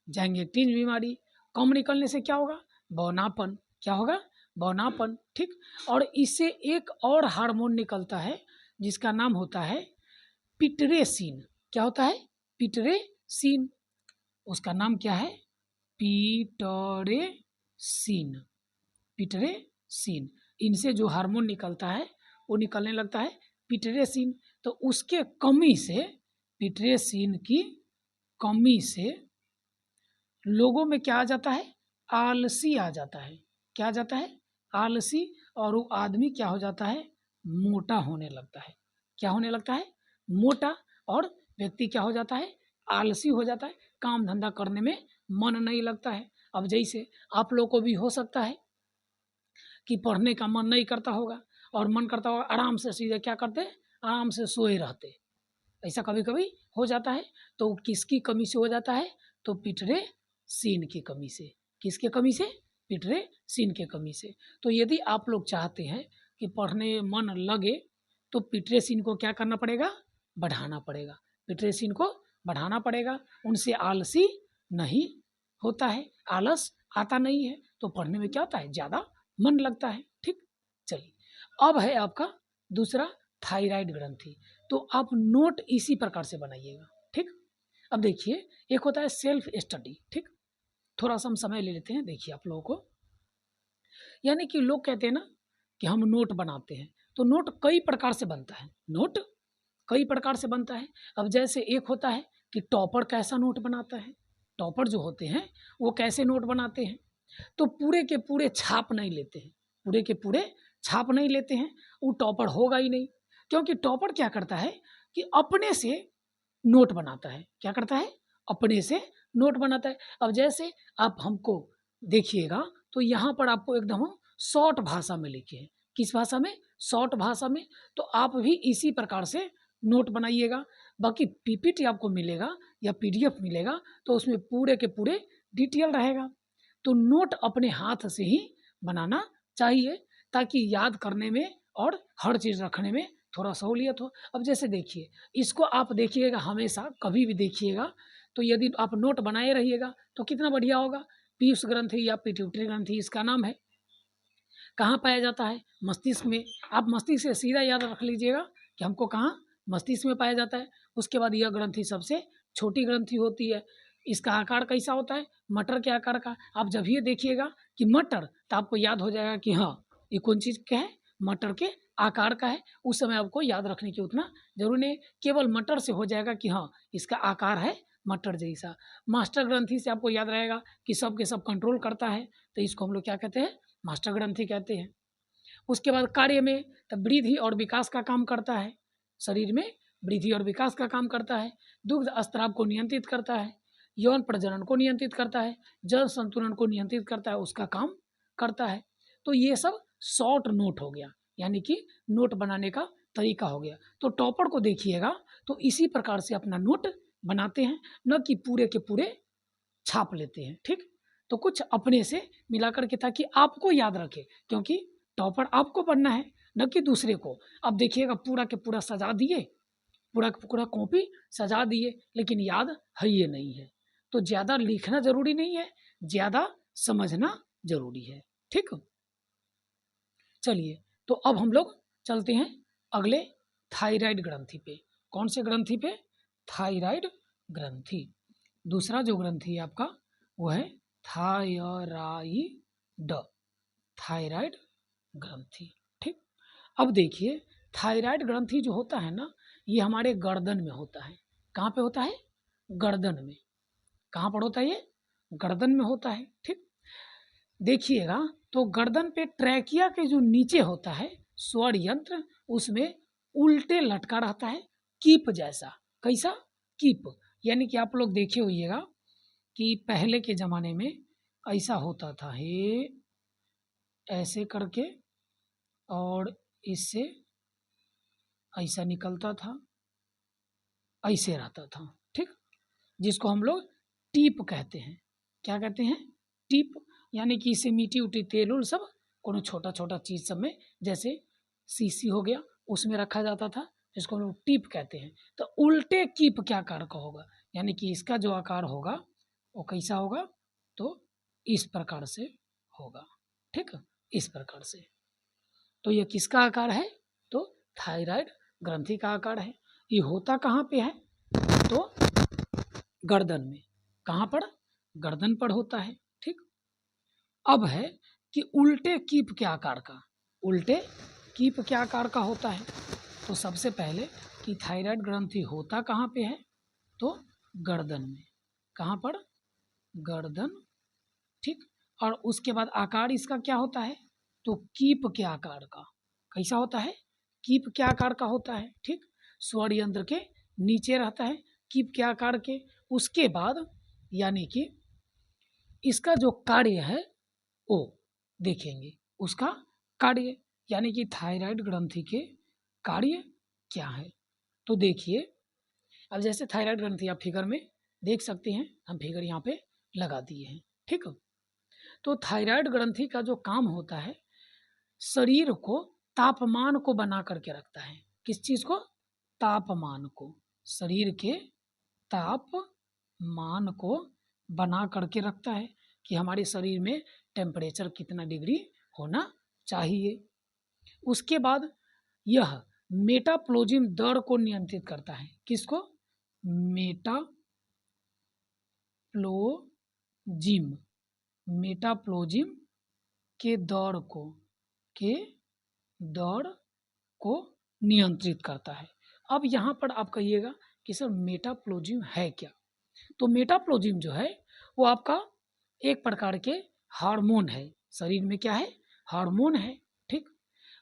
जैंगेटिज्म बीमारी। कम निकलने से क्या होगा? बौनापन। क्या होगा? बौनापन। ठीक, और इससे एक और हार्मोन निकलता है जिसका नाम होता है पिटरेसिन। क्या होता है? पिटरेसिन। उसका नाम क्या है? पिटरेसिन। पिटरेसिन। इनसे जो हार्मोन निकलता है वो निकलने लगता है पिटरेसिन। तो उसके कमी से, पिटरेसिन की कमी से लोगों में क्या आ जाता है? आलसी आ जाता है। क्या आ जाता है? आलसी। और वो आदमी क्या हो जाता है? मोटा होने लगता है। क्या होने लगता है? मोटा। और व्यक्ति क्या हो जाता है, आलसी हो जाता है, काम धंधा करने में मन नहीं लगता है। अब जैसे आप लोगों को भी हो सकता है कि पढ़ने का मन नहीं करता होगा और मन करता होगा आराम से सीधे क्या करते, आराम से सोए रहते। ऐसा कभी कभी हो जाता है। तो किसकी कमी से हो जाता है, तो पिटरे सीन की कमी से। किसके कमी से, पिटरे सीन के कमी से। तो यदि आप लोग चाहते हैं कि पढ़ने मन लगे तो पिटरे सीन को क्या करना पड़ेगा, बढ़ाना पड़ेगा। पिटरे सीन को बढ़ाना पड़ेगा, उनसे आलसी नहीं होता है, आलस आता नहीं है, तो पढ़ने में क्या होता है, ज़्यादा मन लगता है। ठीक, चलिए अब है आपका दूसरा थायराइड ग्रंथि। तो आप नोट इसी प्रकार से बनाइएगा। ठीक, अब देखिए एक होता है सेल्फ स्टडी। ठीक, थोड़ा सा हम समय ले लेते हैं, देखिए आप लोगों को, यानी कि लोग कहते हैं ना कि हम नोट बनाते हैं, तो नोट कई प्रकार से बनता है, नोट कई प्रकार से बनता है। अब जैसे एक होता है कि टॉपर कैसा नोट बनाता है, टॉपर जो होते हैं वो कैसे नोट बनाते हैं, तो पूरे के पूरे छाप नहीं लेते हैं, पूरे के पूरे छाप नहीं लेते हैं, वो टॉपर होगा ही नहीं। क्योंकि टॉपर क्या करता है कि अपने से नोट बनाता है, क्या करता है, अपने से नोट बनाता है। अब जैसे आप हमको देखिएगा तो यहाँ पर आपको एकदम शॉर्ट भाषा में लिखे हैं, किस भाषा में, शॉर्ट भाषा में। तो आप भी इसी प्रकार से नोट बनाइएगा। बाकी पीपीटी आपको मिलेगा या पीडीएफ मिलेगा तो उसमें पूरे के पूरे डिटेल रहेगा। तो नोट अपने हाथ से ही बनाना चाहिए ताकि याद करने में और हर चीज़ रखने में थोड़ा सहूलियत हो। अब जैसे देखिए, इसको आप देखिएगा हमेशा, कभी भी देखिएगा तो यदि आप नोट बनाए रहिएगा तो कितना बढ़िया होगा। पीयूष ग्रंथि या पिट्यूटरी ग्रंथि इसका नाम है, कहाँ पाया जाता है, मस्तिष्क में। आप मस्तिष्क से सीधा याद रख लीजिएगा कि हमको कहाँ, मस्तिष्क में पाया जाता है। उसके बाद यह ग्रंथि सबसे छोटी ग्रंथि होती है। इसका आकार कैसा होता है, मटर के आकार का। आप जब ये देखिएगा कि मटर, तो आपको याद हो जाएगा कि हाँ ये कौन चीज़ क्या है, मटर के आकार का है। उस समय आपको याद रखने की उतना जरूरी नहीं, केवल मटर से हो जाएगा कि हाँ इसका आकार है मटर जैसा। मास्टर ग्रंथि से आपको याद रहेगा कि सब के सब कंट्रोल करता है, तो इसको हम लोग क्या कहते हैं, मास्टर ग्रंथि कहते हैं। उसके बाद कार्य में, तब वृद्धि और विकास का काम करता है, शरीर में वृद्धि और विकास का काम करता है। दुग्ध स्त्राव को नियंत्रित करता है, यौन प्रजनन को नियंत्रित करता है, जल संतुलन को नियंत्रित करता है, उसका काम करता है। तो ये सब शॉर्ट नोट हो गया, यानी कि नोट बनाने का तरीका हो गया। तो टॉपर को देखिएगा तो इसी प्रकार से अपना नोट बनाते हैं, न कि पूरे के पूरे छाप लेते हैं। ठीक, तो कुछ अपने से मिला करके ताकि आपको याद रखे, क्योंकि टॉपर आपको बनना है न कि दूसरे को। अब देखिएगा पूरा के पूरा सजा दिए, पूरा का पूरा कॉपी सजा दिए, लेकिन याद है ये नहीं है। तो ज़्यादा लिखना जरूरी नहीं है, ज़्यादा समझना जरूरी है। ठीक, चलिए तो अब हम लोग चलते हैं अगले थायराइड ग्रंथि पे। कौन से ग्रंथि पे, थायराइड ग्रंथि। दूसरा जो ग्रंथि है आपका वो है थायराइड, थायराइड ग्रंथि। ठीक, अब देखिए थायराइड ग्रंथि जो होता है ना, ये हमारे गर्दन में होता है। कहाँ पे होता है, गर्दन में। कहाँ पर होता है ये, गर्दन में होता है। ठीक, देखिएगा तो गर्दन पे ट्रैकिया के जो नीचे होता है स्वर यंत्र, उसमें उल्टे लटका रहता है, कीप जैसा। कैसा, कीप। यानी कि आप लोग देखे होइएगा कि पहले के ज़माने में ऐसा होता था, हे ऐसे करके और इससे ऐसा निकलता था, ऐसे रहता था। ठीक, जिसको हम लोग टीप कहते हैं। क्या कहते हैं, टीप। यानी कि इसे मीठी उठी तेल उल सब कोनो छोटा छोटा चीज़ सब में, जैसे सीसी हो गया उसमें रखा जाता था, जिसको हम लोग टीप कहते हैं। तो उल्टे कीप क्या आकार का होगा, यानी कि इसका जो आकार होगा वो कैसा होगा, तो इस प्रकार से होगा। ठीक, इस प्रकार से। तो ये किसका आकार है, तो थायराइड ग्रंथि का आकार है। ये होता कहाँ पे है, तो गर्दन में। कहाँ पर, गर्दन पर होता है। ठीक, अब है कि उल्टे कीप के आकार का, उल्टे कीप के आकार का होता है। तो सबसे पहले कि थायराइड ग्रंथि होता कहाँ पे है, तो गर्दन में। कहाँ पर, गर्दन। ठीक, और उसके बाद आकार इसका क्या होता है, तो कीप के आकार का। कैसा होता है, कीप के आकार का होता है। ठीक, स्वर यंत्र के नीचे रहता है कीप के आकार के। उसके बाद यानी कि इसका जो कार्य है वो देखेंगे, उसका कार्य यानी कि थायराइड ग्रंथि के कार्य क्या है। तो देखिए, अब जैसे थायराइड ग्रंथि आप फिगर में देख सकते हैं, हम फिगर यहाँ पे लगा दिए हैं, ठीक है। तो थायराइड ग्रंथि का जो काम होता है, शरीर को तापमान को बना करके रखता है। किस चीज को? तापमान को, शरीर के तापमान को बना करके रखता है कि हमारे शरीर में टेम्परेचर कितना डिग्री होना चाहिए। उसके बाद यह मेटाप्लोजिम दर को नियंत्रित करता है। किसको? मेटाप्लोजिम के दर को नियंत्रित करता है। अब यहाँ पर आप कहिएगा कि सर मेटाप्लोजिम है क्या? तो मेटाप्लोजिम जो है वो आपका एक प्रकार के हार्मोन है, शरीर में क्या है? हार्मोन है, ठीक।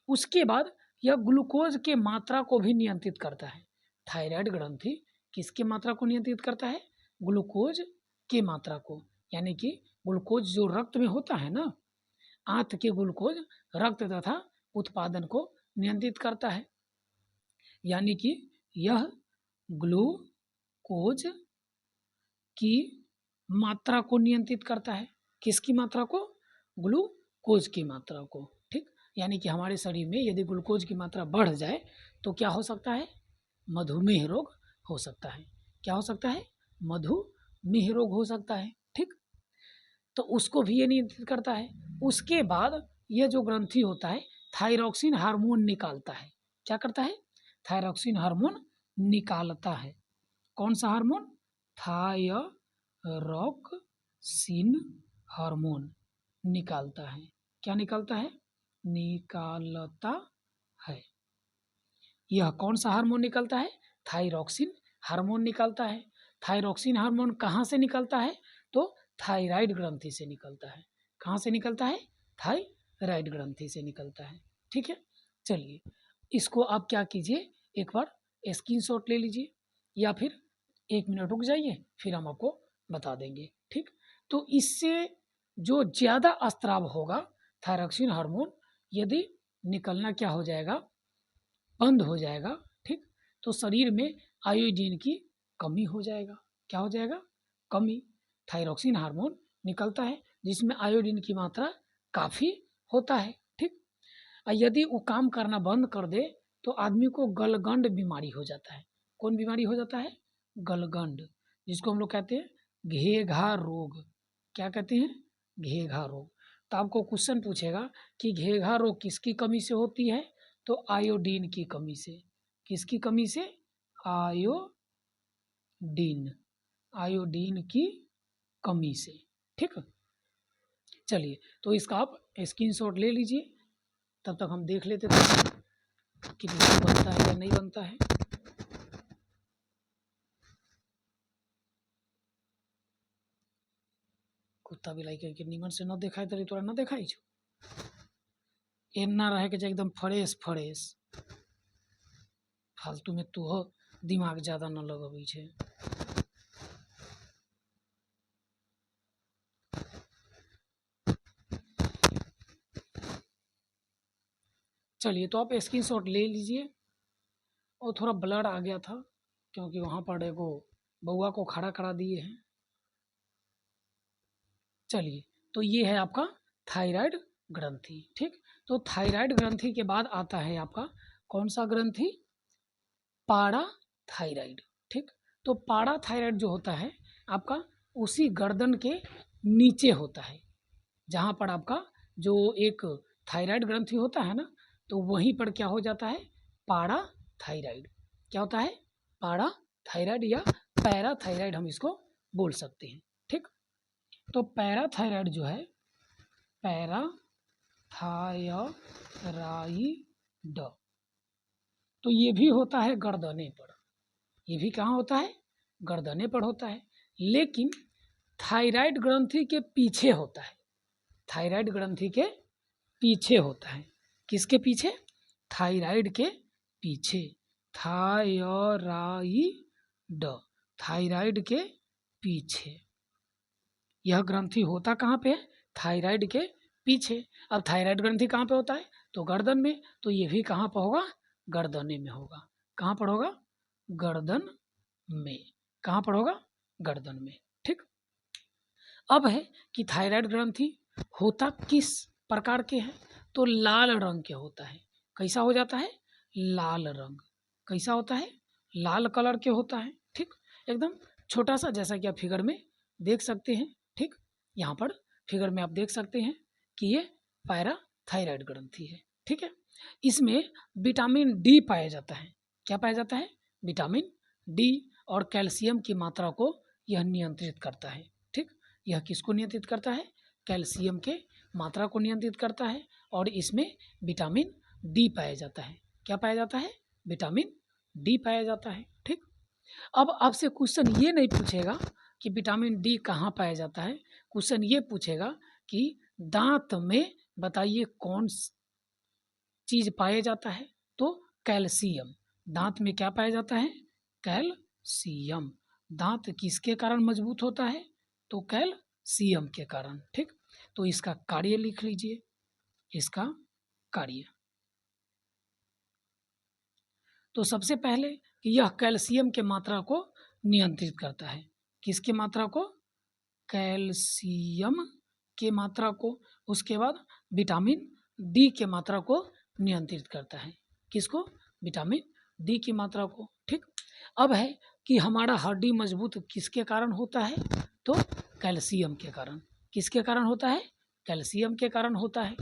उसके बाद यह ग्लूकोज के मात्रा को भी नियंत्रित करता है। थायराइड ग्रंथि किसकी मात्रा को नियंत्रित करता है? ग्लूकोज के मात्रा को, यानी कि ग्लूकोज जो रक्त में होता है ना, आंत के ग्लूकोज रक्त तथा उत्पादन को नियंत्रित करता है। यानी कि यह ग्लूकोज की मात्रा को नियंत्रित करता है। किसकी मात्रा को? ग्लूकोज की मात्रा को, ठीक। यानी कि हमारे शरीर में यदि ग्लूकोज की मात्रा बढ़ जाए तो क्या हो सकता है? मधुमेह रोग हो सकता है। क्या हो सकता है? मधुमेह रोग हो सकता है, ठीक। तो उसको भी ये नियंत्रित करता है। उसके बाद यह जो ग्रंथि होता है थायरॉक्सिन हार्मोन निकालता है। क्या करता है? थायरॉक्सिन हार्मोन निकालता है। कौन सा हार्मोन? थायरॉक्सिन हार्मोन निकालता है। क्या निकालता है? निकालता है। यह कौन सा हार्मोन निकलता है? थायरॉक्सिन हार्मोन निकलता है। थायरॉक्सिन हार्मोन कहाँ से निकलता है? तो थायराइड ग्रंथि से निकलता है। कहाँ से निकलता है? थायराइड ग्रंथि से निकलता है, ठीक है। चलिए, इसको आप क्या कीजिए, एक बार स्क्रीनशॉट ले लीजिए या फिर 1 मिनट रुक जाइए, फिर हम आपको बता देंगे, ठीक। तो इससे जो ज़्यादा स्त्राव होगा थायरॉक्सिन हार्मोन, यदि निकलना क्या हो जाएगा? बंद हो जाएगा, ठीक। तो शरीर में आयोडीन की कमी हो जाएगा। क्या हो जाएगा? कमी। थायरॉक्सिन हार्मोन निकलता है जिसमें आयोडीन की मात्रा काफ़ी होता है, ठीक। यदि वो काम करना बंद कर दे तो आदमी को गलगंड बीमारी हो जाता है। कौन बीमारी हो जाता है? गलगंड, जिसको हम लोग कहते हैं घेघा रोग। क्या कहते हैं? घेघा रोग। तो आपको क्वेश्चन पूछेगा कि घेघा रोग किसकी कमी से होती है? तो आयोडीन की कमी से। किसकी कमी से? आयोडीन की कमी से, ठीक। चलिए, तो इसका आप स्क्रीनशॉट ले लीजिए, तब तक हम देख लेते थे कि बनता है या नहीं बनता है। कुत्ता बिलाई के निमन से न देखाई तरी तोरा न देखाई छो। एना रहे के एकदम फ्रेश फालतू में तू हो दिमाग ज़्यादा न लगबै छे। चलिए, तो आप स्क्रीनशॉट ले लीजिए। और थोड़ा ब्लर आ गया था क्योंकि वहाँ पर एगो बउआ को खड़ा करा दिए हैं। चलिए, तो ये है आपका थायराइड ग्रंथि, ठीक। तो थायराइड ग्रंथि के बाद आता है आपका कौन सा ग्रंथि? पाराथायराइड, ठीक। तो पाराथायराइड जो होता है आपका उसी गर्दन के नीचे होता है, जहाँ पर आपका जो एक थायराइड ग्रंथि होता है ना, तो वहीं पर क्या हो जाता है? पाराथायराइड। क्या होता है? पाराथायराइड या पैराथायराइड हम इसको बोल सकते हैं, ठीक। तो पैराथायराइड जो है, पैराथायराइड, तो ये भी होता है गर्दने पर। ये भी कहाँ होता है? गर्दने पर होता है, लेकिन थायराइड ग्रंथि के पीछे होता है। थायराइड ग्रंथि के पीछे होता है। किसके पीछे? थायराइड के पीछे। थायराइड, थायराइड के पीछे। यह ग्रंथि होता कहाँ पे है? थायराइड के पीछे। अब थायराइड ग्रंथि कहाँ पे होता है? तो गर्दन में। तो ये भी कहाँ पर होगा? गर्दने में होगा। कहाँ पर होगा? गर्दन में। कहाँ पर होगा? गर्दन में। ठीक। अब है कि थायराइड ग्रंथि होता किस प्रकार के हैं? तो लाल रंग के होता है। कैसा हो जाता है? लाल रंग। कैसा होता है? लाल कलर के होता है। ठीक, एकदम छोटा सा, जैसा कि आप फिगर में देख सकते हैं। ठीक, यहाँ पर फिगर में आप देख सकते हैं कि ये पैराथायराइड ग्रंथि है। ठीक है, इसमें विटामिन डी पाया जाता है। क्या पाया जाता है? Vitamin D. और कैल्शियम की मात्रा को यह नियंत्रित करता है। ठीक, यह किसको नियंत्रित करता है? कैल्शियम के मात्रा को नियंत्रित करता है। और इसमें विटामिन डी पाया जाता है। क्या पाया जाता है? विटामिन डी पाया जाता है। ठीक, अब आपसे क्वेश्चन ये नहीं पूछेगा कि विटामिन डी कहाँ पाया जाता है। क्वेश्चन ये पूछेगा कि दांत में बताइए कौन चीज पाया जाता है? तो कैल्शियम। दांत में क्या पाया जाता है? कैल्शियम। दांत किसके कारण मजबूत होता है? तो कैल्शियम के कारण। ठीक, तो इसका कार्य लिख लीजिए। इसका कार्य, तो सबसे पहले कि यह कैल्शियम के मात्रा को नियंत्रित करता है। किसकी मात्रा को? कैल्शियम के मात्रा को। उसके बाद विटामिन डी के मात्रा को नियंत्रित करता है। किसको? विटामिन डी की मात्रा को। ठीक, अब है कि हमारा हड्डी मजबूत किसके कारण होता है? तो कैल्शियम के कारण। किसके कारण होता है? कैल्शियम के कारण होता है।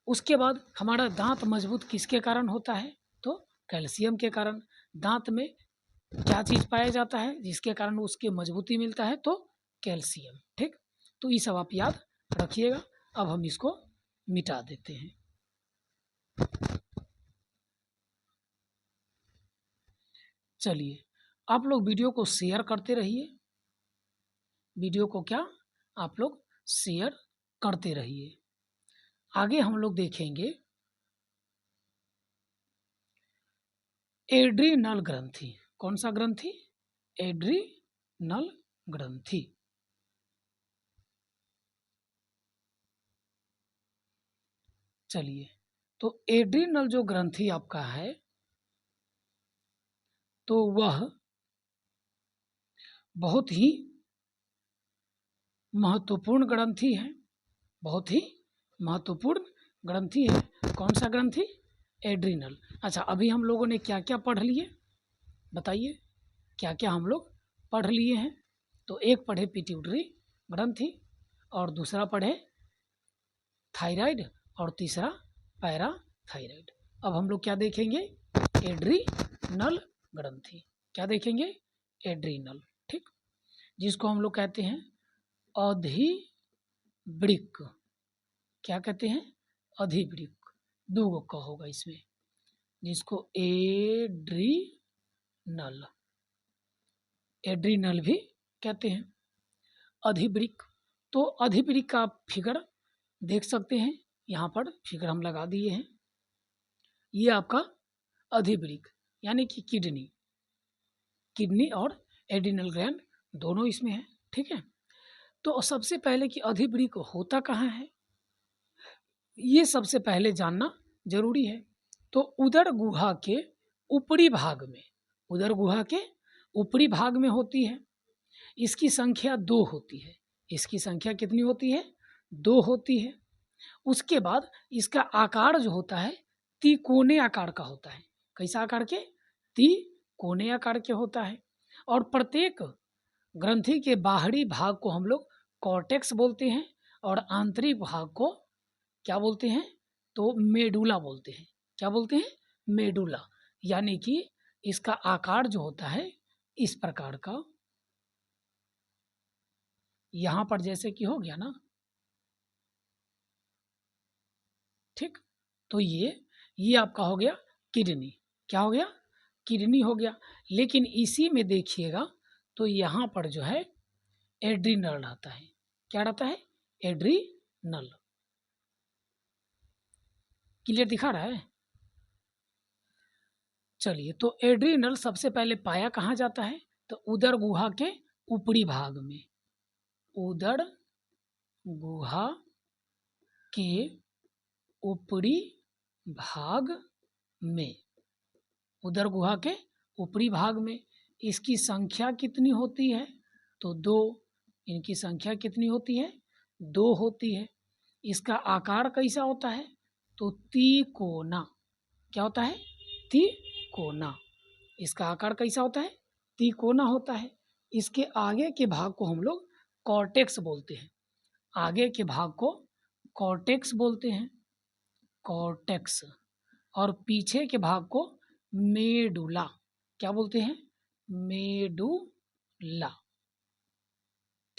उसके बाद हमारा दांत मजबूत किसके कारण होता है? तो कैल्शियम के कारण। दांत में क्या चीज पाया जाता है जिसके कारण उसकी मजबूती मिलता है? तो कैल्शियम। ठीक, तो ये सब आप याद रखिएगा। अब हम इसको मिटा देते हैं। चलिए, आप लोग वीडियो को शेयर करते रहिए। वीडियो को क्या आप लोग शेयर करते रहिए। आगे हम लोग देखेंगे एड्रीनल ग्रंथि। कौन सा ग्रंथि? एड्रीनल ग्रंथि। चलिए, तो एड्रीनल जो ग्रंथि आपका है तो वह बहुत ही महत्वपूर्ण ग्रंथि है। बहुत ही महत्वपूर्ण ग्रंथि है। कौन सा ग्रंथि? एड्रीनल। अच्छा, अभी हम लोगों ने क्या क्या पढ़ लिए बताइए? क्या क्या हम लोग पढ़ लिए हैं? तो एक पढ़े पिट्यूटरी ग्रंथि, और दूसरा पढ़े थायराइड, और तीसरा पैराथायराइड। अब हम लोग क्या देखेंगे? एड्रीनल ग्रंथि। क्या देखेंगे? एड्रीनल। ठीक, जिसको हम लोग कहते हैं अधिवृक्क। क्या कहते हैं? अधिवृक्क। दो का होगा इसमें, जिसको एड्रीनल, एड्रीनल भी कहते हैं। अधिवृक्क, तो अधिवृक्क का फिगर देख सकते हैं। यहाँ पर फिगर हम लगा दिए हैं। ये आपका अधिवृक्क यानी कि किडनी। किडनी और एड्रीनल ग्लैंड दोनों इसमें है। ठीक है, तो सबसे पहले कि अधिवृक्क होता कहाँ है, ये सबसे पहले जानना जरूरी है। तो उदर गुहा के ऊपरी भाग में, उदर गुहा के ऊपरी भाग में होती है। इसकी संख्या 2 होती है। इसकी संख्या कितनी होती है? 2 होती है। उसके बाद इसका आकार जो होता है तिकोने आकार का होता है। कैसा आकार के? तिकोने आकार के होता है। और प्रत्येक ग्रंथि के बाहरी भाग को हम लोग कॉर्टेक्स बोलते हैं, और आंतरिक भाग को क्या बोलते हैं? तो मेडुला बोलते हैं। क्या बोलते हैं? मेडुला। यानी कि इसका आकार जो होता है इस प्रकार का, यहां पर जैसे कि हो गया ना। ठीक, तो ये आपका हो गया किडनी। क्या हो गया? किडनी हो गया। लेकिन इसी में देखिएगा तो यहाँ पर जो है एड्रीनल रहता है। क्या रहता है? एड्रीनल। क्लियर दिखा रहा है? चलिए, तो एड्रीनल सबसे पहले पाया कहाँ जाता है? तो उदर गुहा के ऊपरी भाग में। उदर गुहा के ऊपरी भाग में। उदर गुहा के ऊपरी भाग में। इसकी संख्या कितनी होती है? तो 2। इनकी संख्या कितनी होती है? 2 होती है। इसका आकार कैसा होता है? तो तिकोना। क्या होता है? तिकोना। इसका आकार कैसा होता है? तिकोना होता है। इसके आगे के भाग को हम लोग कॉर्टेक्स बोलते हैं। आगे के भाग को कॉर्टेक्स बोलते हैं, कॉर्टेक्स। और पीछे के भाग को मेडुला। क्या बोलते हैं? मेडुला।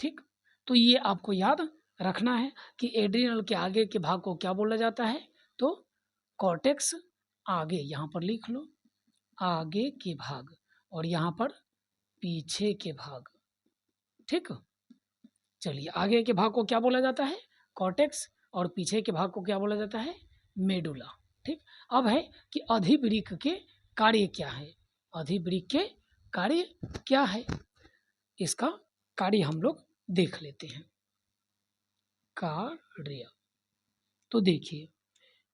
ठीक, तो ये आपको याद रखना है कि एड्रिनल के आगे के भाग को क्या बोला जाता है? तो कॉर्टेक्स। आगे यहाँ पर लिख लो, आगे के भाग, और यहाँ पर पीछे के भाग। ठीक, चलिए, आगे के भाग को क्या बोला जाता है? कॉर्टेक्स। और पीछे के भाग को क्या बोला जाता है? मेडुला। ठीक, अब है कि अधिवृक्क के कार्य क्या है? अधिवृक्क के कार्य क्या है? इसका कार्य हम लोग देख लेते हैं। कार्य, तो देखिए,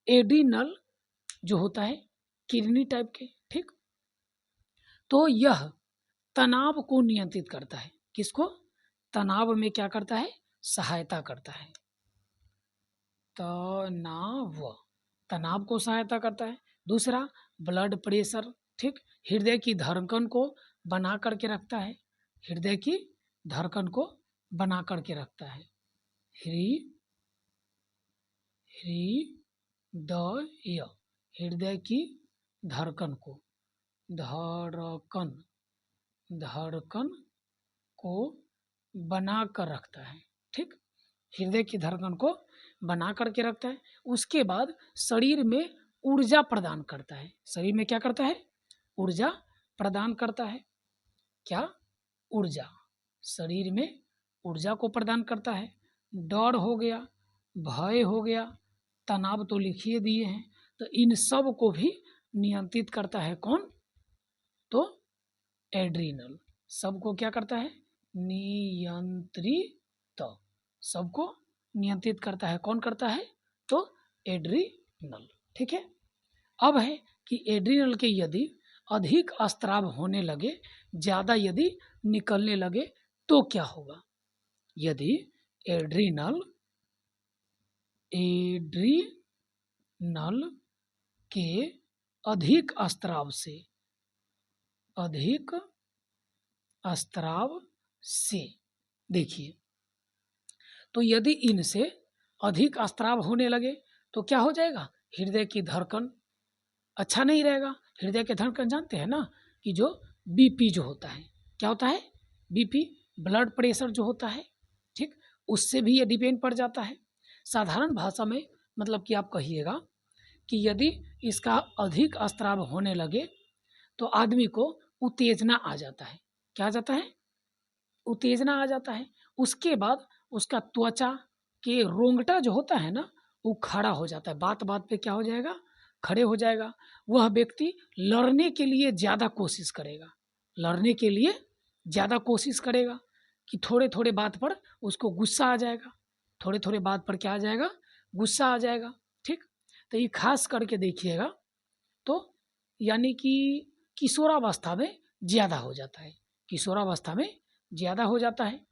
एड्रिनल जो होता है किडनी टाइप के। ठीक, तो यह तनाव को नियंत्रित करता है। किसको? तनाव में क्या करता है? सहायता करता है। तनाव, तनाव को सहायता करता है। दूसरा, ब्लड प्रेशर। ठीक, हृदय की धड़कन को बना करके रखता है। हृदय की धड़कन को बना करके रखता है। हृदय, हृदय की धड़कन को, धड़कन को बना कर रखता है। ठीक, हृदय की धड़कन को बना करके रखता है। उसके बाद शरीर में ऊर्जा प्रदान करता है। शरीर में क्या करता है? ऊर्जा प्रदान करता है। क्या? ऊर्जा। शरीर में ऊर्जा को प्रदान करता है। डर हो गया, भय हो गया, तनाव तो लिखिए दिए हैं, तो इन सब को भी नियंत्रित करता है। कौन? तो एड्रिनल। सबको क्या करता है? नियंत्रित। सबको नियंत्रित करता है। कौन करता है? तो एड्रिनल। ठीक है, अब है कि एड्रिनल के यदि अधिक स्त्राव होने लगे, ज़्यादा यदि निकलने लगे, तो क्या होगा? यदि एड्रिनल के अधिक स्त्राव से, देखिए, तो यदि इनसे अधिक स्त्राव होने लगे तो क्या हो जाएगा? हृदय की धड़कन अच्छा नहीं रहेगा। हृदय की धड़कन जानते हैं ना, कि जो बीपी जो होता है, क्या होता है? बीपी, ब्लड प्रेशर जो होता है। ठीक, उससे भी ये डिपेंड पड़ जाता है। साधारण भाषा में मतलब कि आप कहिएगा कि यदि इसका अधिक स्त्राव होने लगे तो आदमी को उत्तेजना आ जाता है। क्या आ जाता है? उत्तेजना आ जाता है। उसके बाद उसका त्वचा के रोंगटा जो होता है ना, वो खड़ा हो जाता है। बात बात पे क्या हो जाएगा? खड़े हो जाएगा। वह व्यक्ति लड़ने के लिए ज़्यादा कोशिश करेगा। लड़ने के लिए ज़्यादा कोशिश करेगा कि थोड़े थोड़े बात पर उसको गुस्सा आ जाएगा। थोड़े थोड़े बात पर क्या आ जाएगा? गुस्सा आ जाएगा। ठीक, तो ये खास करके देखिएगा, तो यानी कि किशोरावस्था में ज़्यादा हो जाता है। किशोरावस्था में ज़्यादा हो जाता है।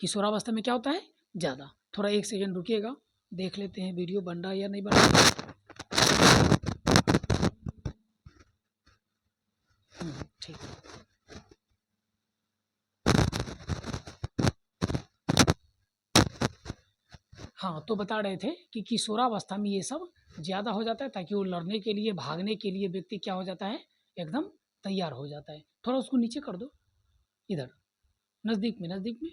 किशोरावस्था में क्या होता है? ज़्यादा। थोड़ा 1 सेकंड रुकिएगा, देख लेते हैं वीडियो बन रहा है या नहीं बन रहा। ठीक, हाँ, तो बता रहे थे कि किशोरावस्था में ये सब ज़्यादा हो जाता है, ताकि वो लड़ने के लिए, भागने के लिए व्यक्ति क्या हो जाता है? एकदम तैयार हो जाता है। थोड़ा उसको नीचे कर दो, इधर नज़दीक में, नज़दीक में,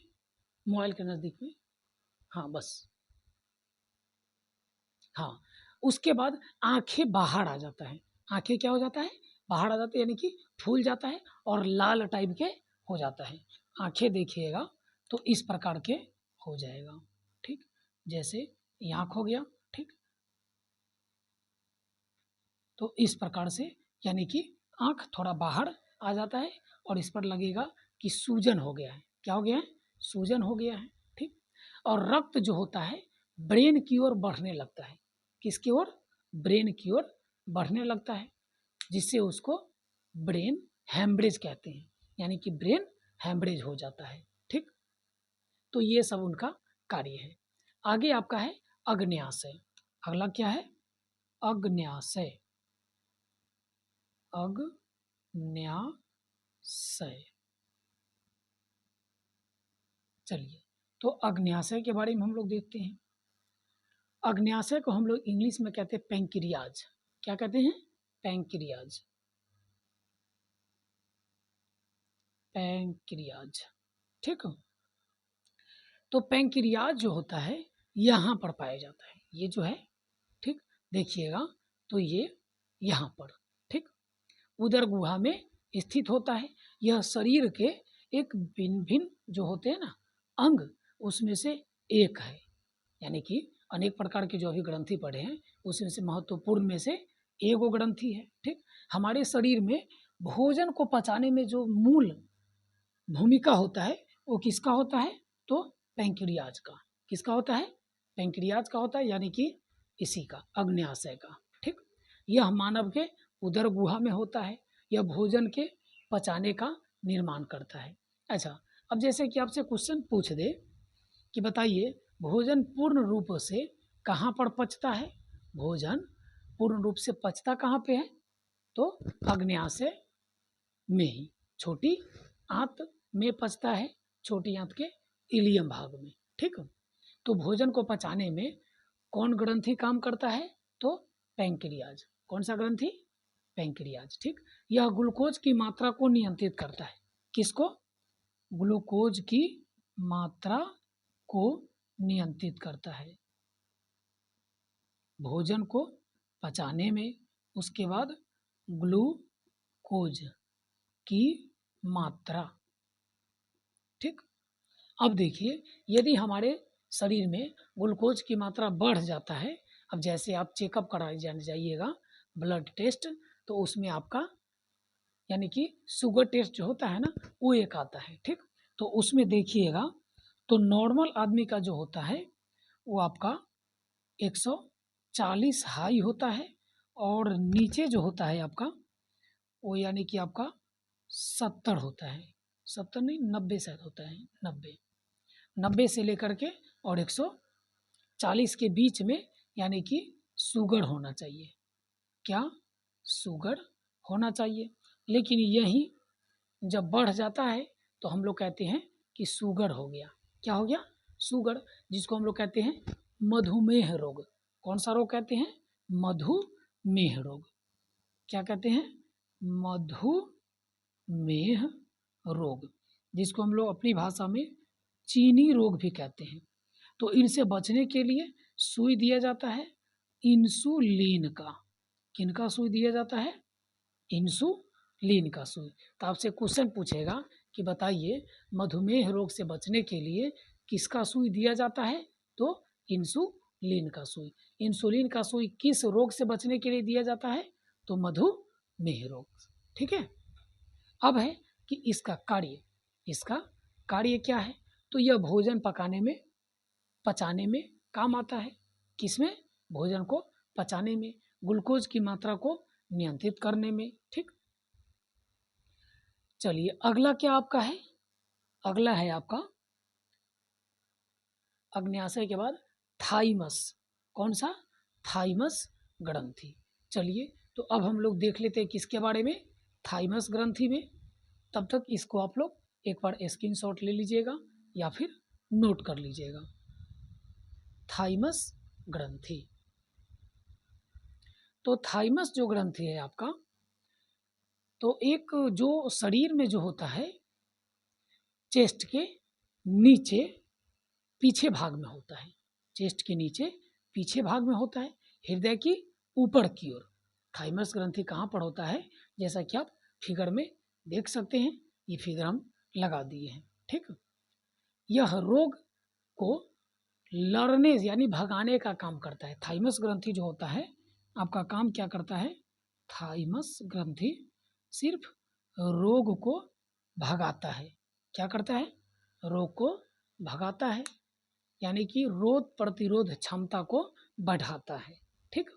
मोबाइल के नज़दीक में। हाँ, बस। हाँ, उसके बाद आंखें बाहर आ जाता है। आंखें क्या हो जाता है? बाहर आ जाती है, यानी कि फूल जाता है और लाल टाइप के हो जाता है। आंखें देखिएगा तो इस प्रकार के हो जाएगा। ठीक, जैसे ये आँख हो गया। ठीक, तो इस प्रकार से यानी कि आँख थोड़ा बाहर आ जाता है और इस पर लगेगा कि सूजन हो गया है। क्या हो गया है? सूजन हो गया है। ठीक। और रक्त जो होता है ब्रेन की ओर बढ़ने लगता है। किसकी ओर? ब्रेन की ओर बढ़ने लगता है, जिससे उसको ब्रेन हैमरेज कहते हैं, यानी कि ब्रेन हैमरेज हो जाता है। ठीक। तो ये सब उनका कार्य है। आगे आपका है अग्न्याशय। अगला क्या है? अग्न्याशय। अग्न्याशय। चलिए, तो अग्न्याशय के बारे में हम लोग देखते हैं। अग्न्याशय को हम लोग इंग्लिश में कहते हैं पैंक्रियाज। क्या कहते हैं? पैंक्रियाज। पैंक्रियाज। ठीक है। तो पैंक्रियाज जो होता है यहाँ पर पाया जाता है। ये जो है, ठीक, देखिएगा, तो ये यहाँ पर, ठीक, उदर गुहा में स्थित होता है। यह शरीर के एक भिन्न भिन्न जो होते हैं ना अंग, उसमें से एक है। यानी कि अनेक प्रकार के जो अभी ग्रंथि पढ़े हैं उसमें से महत्वपूर्ण में से एक वो ग्रंथि है। ठीक। हमारे शरीर में भोजन को पचाने में जो मूल भूमिका होता है वो किसका होता है? तो पैंक्रियाज का। किसका होता है? पैंक्रियाज का होता है, यानी कि इसी का, अग्न्याशय का। ठीक। यह मानव के उदर गुहा में होता है। यह भोजन के पचाने का निर्माण करता है। अच्छा, अब जैसे कि आपसे क्वेश्चन पूछ दे कि बताइए भोजन पूर्ण रूप से कहाँ पर पचता है? भोजन पूर्ण रूप से पचता कहाँ पे है? तो अग्न्याशय में ही, छोटी आंत में पचता है, छोटी आंत के इलियम भाग में। ठीक। तो भोजन को पचाने में कौन ग्रंथि काम करता है? तो पैंक्रियाज। कौन सा ग्रंथि? पैंक्रियाज। ठीक। यह ग्लूकोज की मात्रा को नियंत्रित करता है। किसको? ग्लूकोज की मात्रा को नियंत्रित करता है भोजन को पचाने में। उसके बाद ग्लूकोज की मात्रा। ठीक। अब देखिए, यदि हमारे शरीर में ग्लूकोज की मात्रा बढ़ जाता है, अब जैसे आप चेकअप करा जाइएगा, ब्लड टेस्ट, तो उसमें आपका यानी कि शुगर टेस्ट जो होता है ना वो एक आता है। ठीक। तो उसमें देखिएगा तो नॉर्मल आदमी का जो होता है वो आपका 140 हाई होता है, और नीचे जो होता है आपका वो यानी कि आपका 70 होता है। 70 नहीं, 90 शायद होता है। 90 से लेकर के और 140 के बीच में यानी कि शुगर होना चाहिए। क्या? शुगर होना चाहिए। लेकिन यही जब बढ़ जाता है तो हम लोग कहते हैं कि शुगर हो गया। क्या हो गया? शुगर, जिसको हम लोग कहते हैं मधुमेह रोग। कौन सा रोग कहते हैं? मधुमेह रोग। क्या कहते हैं? मधुमेह रोग, जिसको हम लोग अपनी भाषा में चीनी रोग भी कहते हैं। तो इनसे बचने के लिए सुई दिया जाता है इंसुलिन का। किनका सुई दिया जाता है? इंसुलिन का सुई। तो आपसे क्वेश्चन पूछेगा कि बताइए मधुमेह रोग से बचने के लिए किसका सुई दिया जाता है? तो इंसुलिन का सुई। इंसुलिन का सुई किस रोग से बचने के लिए दिया जाता है? तो मधुमेह रोग। ठीक है। अब है कि इसका कार्य क्या है? तो यह भोजन पचाने में काम आता है। किसमें? भोजन को पचाने में, ग्लूकोज की मात्रा को नियंत्रित करने में। ठीक। चलिए, अगला क्या आपका है? अगला है आपका अग्न्याशय के बाद थाइमस। कौन सा? थाइमस ग्रंथि। चलिए, तो अब हम लोग देख लेते हैं किसके बारे में? थाइमस ग्रंथि में। तब तक इसको आप लोग एक बार स्क्रीनशॉट ले लीजिएगा या फिर नोट कर लीजिएगा। थाइमस ग्रंथि। तो थाइमस जो ग्रंथि है आपका, तो एक जो शरीर में जो होता है चेस्ट के नीचे पीछे भाग में होता है। चेस्ट के नीचे पीछे भाग में होता है, हृदय की ऊपर की ओर। थाइमस ग्रंथि कहाँ पर होता है? जैसा कि आप फिगर में देख सकते हैं, ये फिगर हम लगा दिए हैं। ठीक। यह रोग को लड़ने यानी भगाने का काम करता है। थाइमस ग्रंथि जो होता है आपका काम क्या करता है? थाइमस ग्रंथि सिर्फ रोग को भगाता है। क्या करता है? रोग को भगाता है, यानी कि रोग प्रतिरोध क्षमता को बढ़ाता है। ठीक,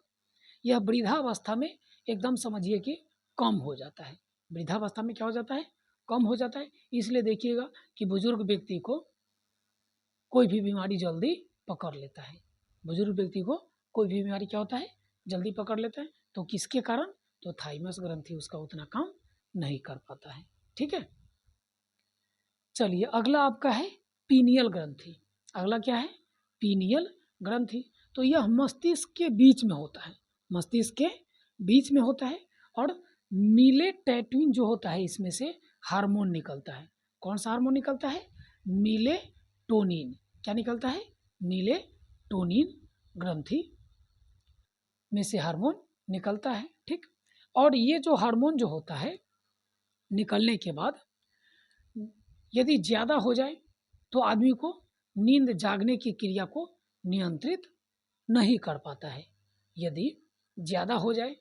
यह वृद्धावस्था में एकदम समझिए कि कम हो जाता है। वृद्धावस्था में क्या हो जाता है? कम हो जाता है। इसलिए देखिएगा कि बुजुर्ग व्यक्ति को कोई भी बीमारी जल्दी पकड़ लेता है। बुजुर्ग व्यक्ति को कोई भी बीमारी क्या होता है? जल्दी पकड़ लेता है। तो किसके कारण? तो थाइमस ग्रंथि उसका उतना काम नहीं कर पाता है। ठीक है, चलिए अगला आपका है पीनियल ग्रंथि। अगला क्या है? पीनियल ग्रंथि। तो यह मस्तिष्क के बीच में होता है, मस्तिष्क के बीच में होता है, और मिलेटोनिन जो होता है इसमें से हार्मोन निकलता है। कौन सा हार्मोन निकलता है? मिलेटोनिन। क्या निकलता है? मिलेटोनिन ग्रंथि में से हार्मोन निकलता है। ठीक, और ये जो हार्मोन जो होता है निकलने के बाद यदि ज़्यादा हो जाए तो आदमी को नींद जागने की क्रिया को नियंत्रित नहीं कर पाता है। यदि ज़्यादा हो जाए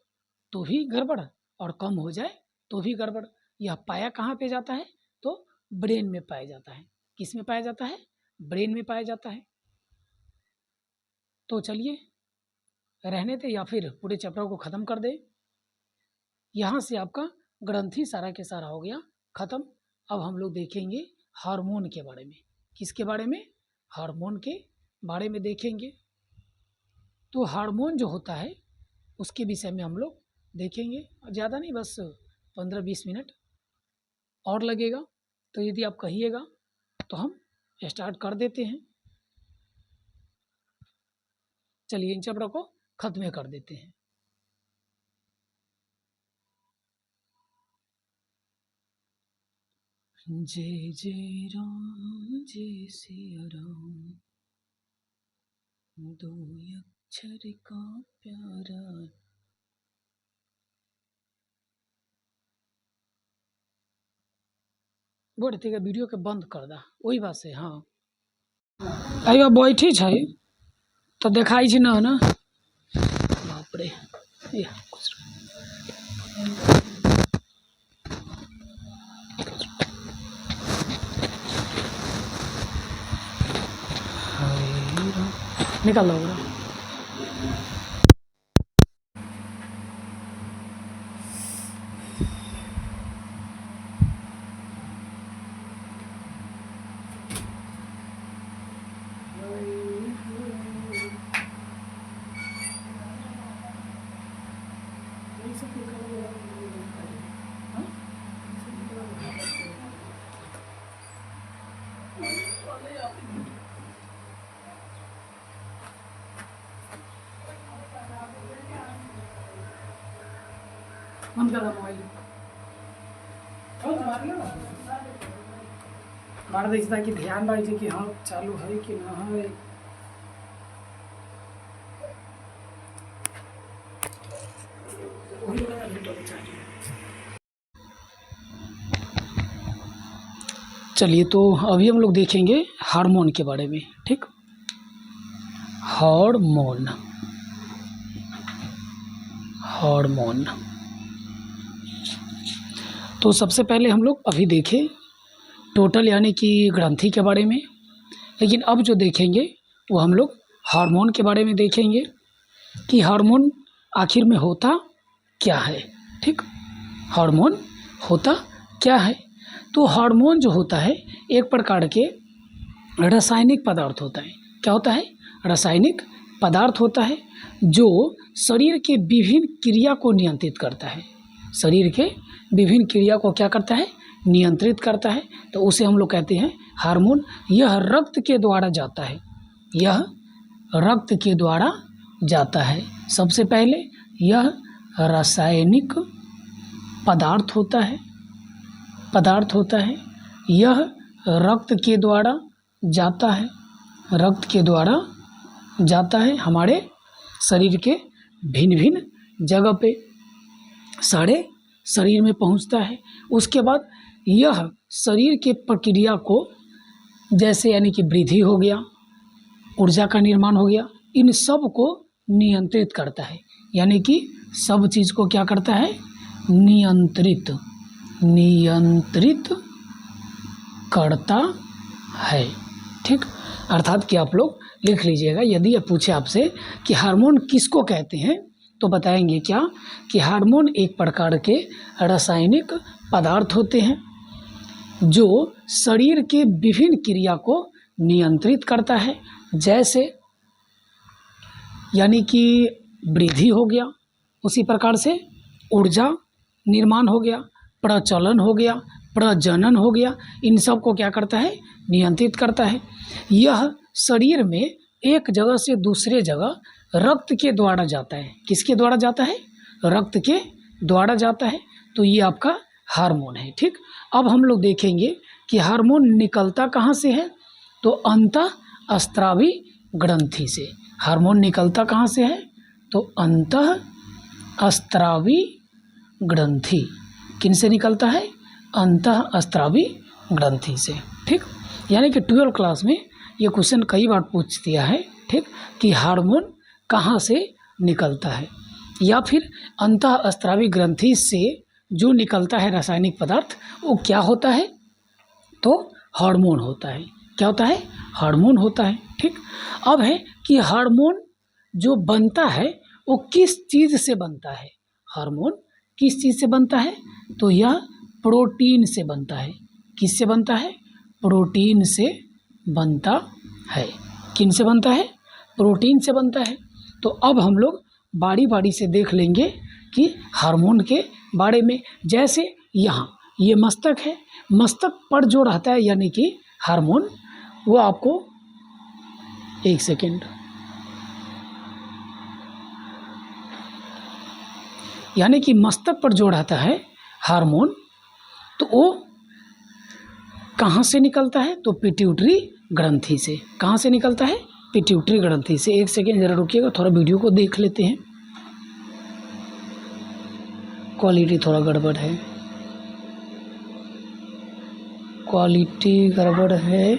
तो भी गड़बड़, और कम हो जाए तो भी गड़बड़। यह पाया कहाँ पे जाता है? तो ब्रेन में पाया जाता है। किस में पाया जाता है? ब्रेन में पाया जाता है। तो चलिए रहने दे या फिर पूरे चैप्टर को ख़त्म कर दे। यहाँ से आपका ग्रंथि सारा के सारा हो गया ख़त्म। अब हम लोग देखेंगे हार्मोन के बारे में। किसके बारे में? हार्मोन के बारे में देखेंगे। तो हार्मोन जो होता है उसके विषय में हम लोग देखेंगे। ज़्यादा नहीं, बस 15-20 मिनट और लगेगा। तो यदि आप कहिएगा तो हम स्टार्ट कर देते हैं। चलिए इन चैप्टर को ख़त्म कर देते हैं। जय जय राम जय सिया राम, दो अक्षर का प्यारा। बोल ठीक है, वीडियो के बंद कर दा। वही बात से हाँ आइबा बैठी छै तो देखाई छै ना। बाप रे, निकाल लो। बंद कर मोबाइल, मार देखता कि ध्यान रहे कि हाँ चालू है कि ना है। चलिए तो अभी हम लोग देखेंगे हार्मोन के बारे में। ठीक, हार्मोन, हार्मोन। तो सबसे पहले हम लोग अभी देखें टोटल यानी कि ग्रंथि के बारे में, लेकिन अब जो देखेंगे वो हम लोग हार्मोन के बारे में देखेंगे कि हार्मोन आखिर में होता क्या है। ठीक, हार्मोन होता क्या है? तो हार्मोन जो होता है एक प्रकार के रासायनिक पदार्थ होता है। क्या होता है? रासायनिक पदार्थ होता है जो शरीर के विभिन्न क्रिया को नियंत्रित करता है। शरीर के विभिन्न क्रिया को क्या करता है? नियंत्रित करता है। तो उसे हम लोग कहते हैं हार्मोन। यह रक्त के द्वारा जाता है, यह रक्त के द्वारा जाता है। सबसे पहले यह रासायनिक पदार्थ होता है, पदार्थ होता है। यह रक्त के द्वारा जाता है, रक्त के द्वारा जाता है हमारे शरीर के भिन्न भिन्न जगह पे, सारे शरीर में पहुंचता है। उसके बाद यह शरीर के प्रक्रिया को, जैसे यानी कि वृद्धि हो गया, ऊर्जा का निर्माण हो गया, इन सब को नियंत्रित करता है। यानी कि सब चीज़ को क्या करता है, नियंत्रित करता है। ठीक, अर्थात कि आप लोग लिख लीजिएगा, यदि ये पूछे आपसे कि हार्मोन किसको कहते हैं तो बताएंगे क्या कि हार्मोन एक प्रकार के रासायनिक पदार्थ होते हैं जो शरीर के विभिन्न क्रिया को नियंत्रित करता है, जैसे यानी कि वृद्धि हो गया, उसी प्रकार से ऊर्जा निर्माण हो गया, प्रचलन हो गया, प्रजनन हो गया, इन सब को क्या करता है, नियंत्रित करता है। यह शरीर में एक जगह से दूसरे जगह रक्त के द्वारा जाता है। किसके द्वारा जाता है, रक्त के द्वारा जाता है। तो ये आपका हार्मोन है। ठीक, अब हम लोग देखेंगे कि हार्मोन निकलता कहाँ से है, तो अंतःस्रावी ग्रंथि से। हार्मोन निकलता कहाँ से है, तो अंतःस्रावी ग्रंथि। किन से निकलता है, अंतःस्रावी ग्रंथि से। ठीक, यानी कि 12वीं क्लास में ये क्वेश्चन कई बार पूछ दिया है। ठीक, कि हार्मोन कहाँ से निकलता है, या फिर अंतःस्रावी ग्रंथि से जो निकलता है रासायनिक पदार्थ वो क्या होता है, तो हार्मोन होता है। क्या होता है, हार्मोन होता है। ठीक, अब है कि हार्मोन जो बनता है वो किस चीज़ से बनता है, हार्मोन किस चीज़ से बनता है, तो यह प्रोटीन से बनता है। किस से बनता है, प्रोटीन से बनता है। किन से बनता है, प्रोटीन से बनता है। तो अब हम लोग बारी बारी से देख लेंगे कि हार्मोन के बारे में। जैसे यहाँ ये मस्तक है, मस्तक पर जो रहता है यानी कि हार्मोन, वो आपको एक सेकेंड, यानी कि मस्तक पर जो रहता है हार्मोन, तो वो कहाँ से निकलता है, तो पिट्यूटरी ग्रंथि से। कहाँ से निकलता है, पिट्यूटरी ग्रंथि से। एक सेकेंड ज़रा रुकिएगा, थोड़ा वीडियो को देख लेते हैं, क्वालिटी थोड़ा गड़बड़ है, क्वालिटी गड़बड़ है।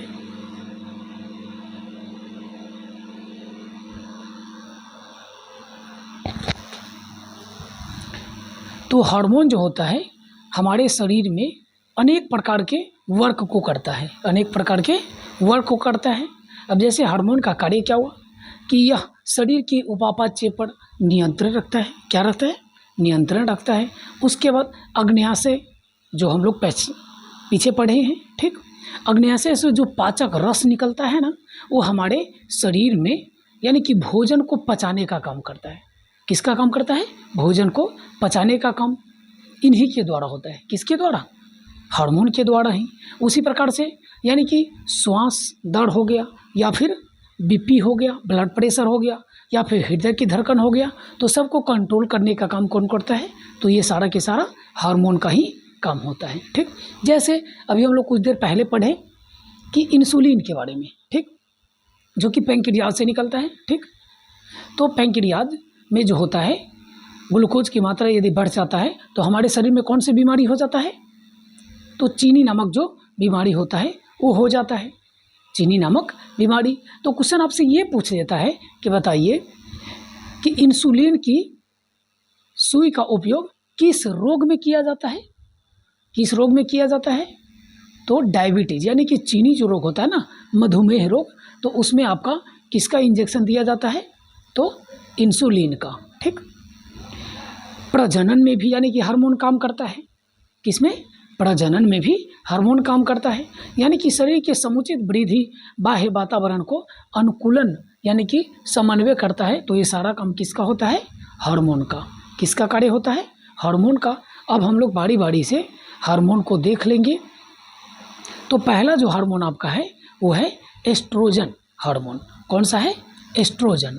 तो हार्मोन जो होता है हमारे शरीर में अनेक प्रकार के वर्क को करता है, अनेक प्रकार के वर्क को करता है। अब जैसे हार्मोन का कार्य क्या हुआ कि यह शरीर की उपापचय पर नियंत्रण रखता है। क्या रखता है, नियंत्रण रखता है। उसके बाद अग्न्याशय, जो हम लोग पीछे पढ़े हैं। ठीक, अग्न्याशय से जो पाचक रस निकलता है ना, वो हमारे शरीर में यानी कि भोजन को पचाने का काम करता है। किसका काम करता है, भोजन को पचाने का काम इन्हीं के द्वारा होता है। किसके द्वारा, हार्मोन के द्वारा ही। उसी प्रकार से यानी कि श्वास दर हो गया, या फिर बीपी हो गया, ब्लड प्रेशर हो गया, या फिर हृदय की धड़कन हो गया, तो सबको कंट्रोल करने का काम कौन करता है, तो ये सारा के सारा हार्मोन का ही काम होता है। ठीक, जैसे अभी हम लोग कुछ देर पहले पढ़े कि इंसुलिन के बारे में। ठीक, जो कि पैंक्रियाज से निकलता है। ठीक, तो पैंक्रियाज में जो होता है ग्लूकोज की मात्रा यदि बढ़ जाता है तो हमारे शरीर में कौन सी बीमारी हो जाता है, तो चीनी नामक जो बीमारी होता है वो हो जाता है, चीनी नामक बीमारी। तो क्वेश्चन आपसे ये पूछ लेता है कि बताइए कि इंसुलिन की सुई का उपयोग किस रोग में किया जाता है, किस रोग में किया जाता है, तो डायबिटीज यानी कि चीनी जो रोग होता है ना, मधुमेह रोग, तो उसमें आपका किसका इंजेक्शन दिया जाता है, तो इंसुलिन का। ठीक, प्रजनन में भी यानी कि हार्मोन काम करता है। किसमें, प्रजनन में भी हार्मोन काम करता है, यानी कि शरीर के समुचित वृद्धि, बाह्य वातावरण को अनुकूलन यानी कि समन्वय करता है। तो ये सारा काम किसका होता है, हार्मोन का। किसका कार्य होता है, हार्मोन का। अब हम लोग बारी बारी से हार्मोन को देख लेंगे। तो पहला जो हार्मोन आपका है वो है एस्ट्रोजन हार्मोन। कौन सा है, एस्ट्रोजन,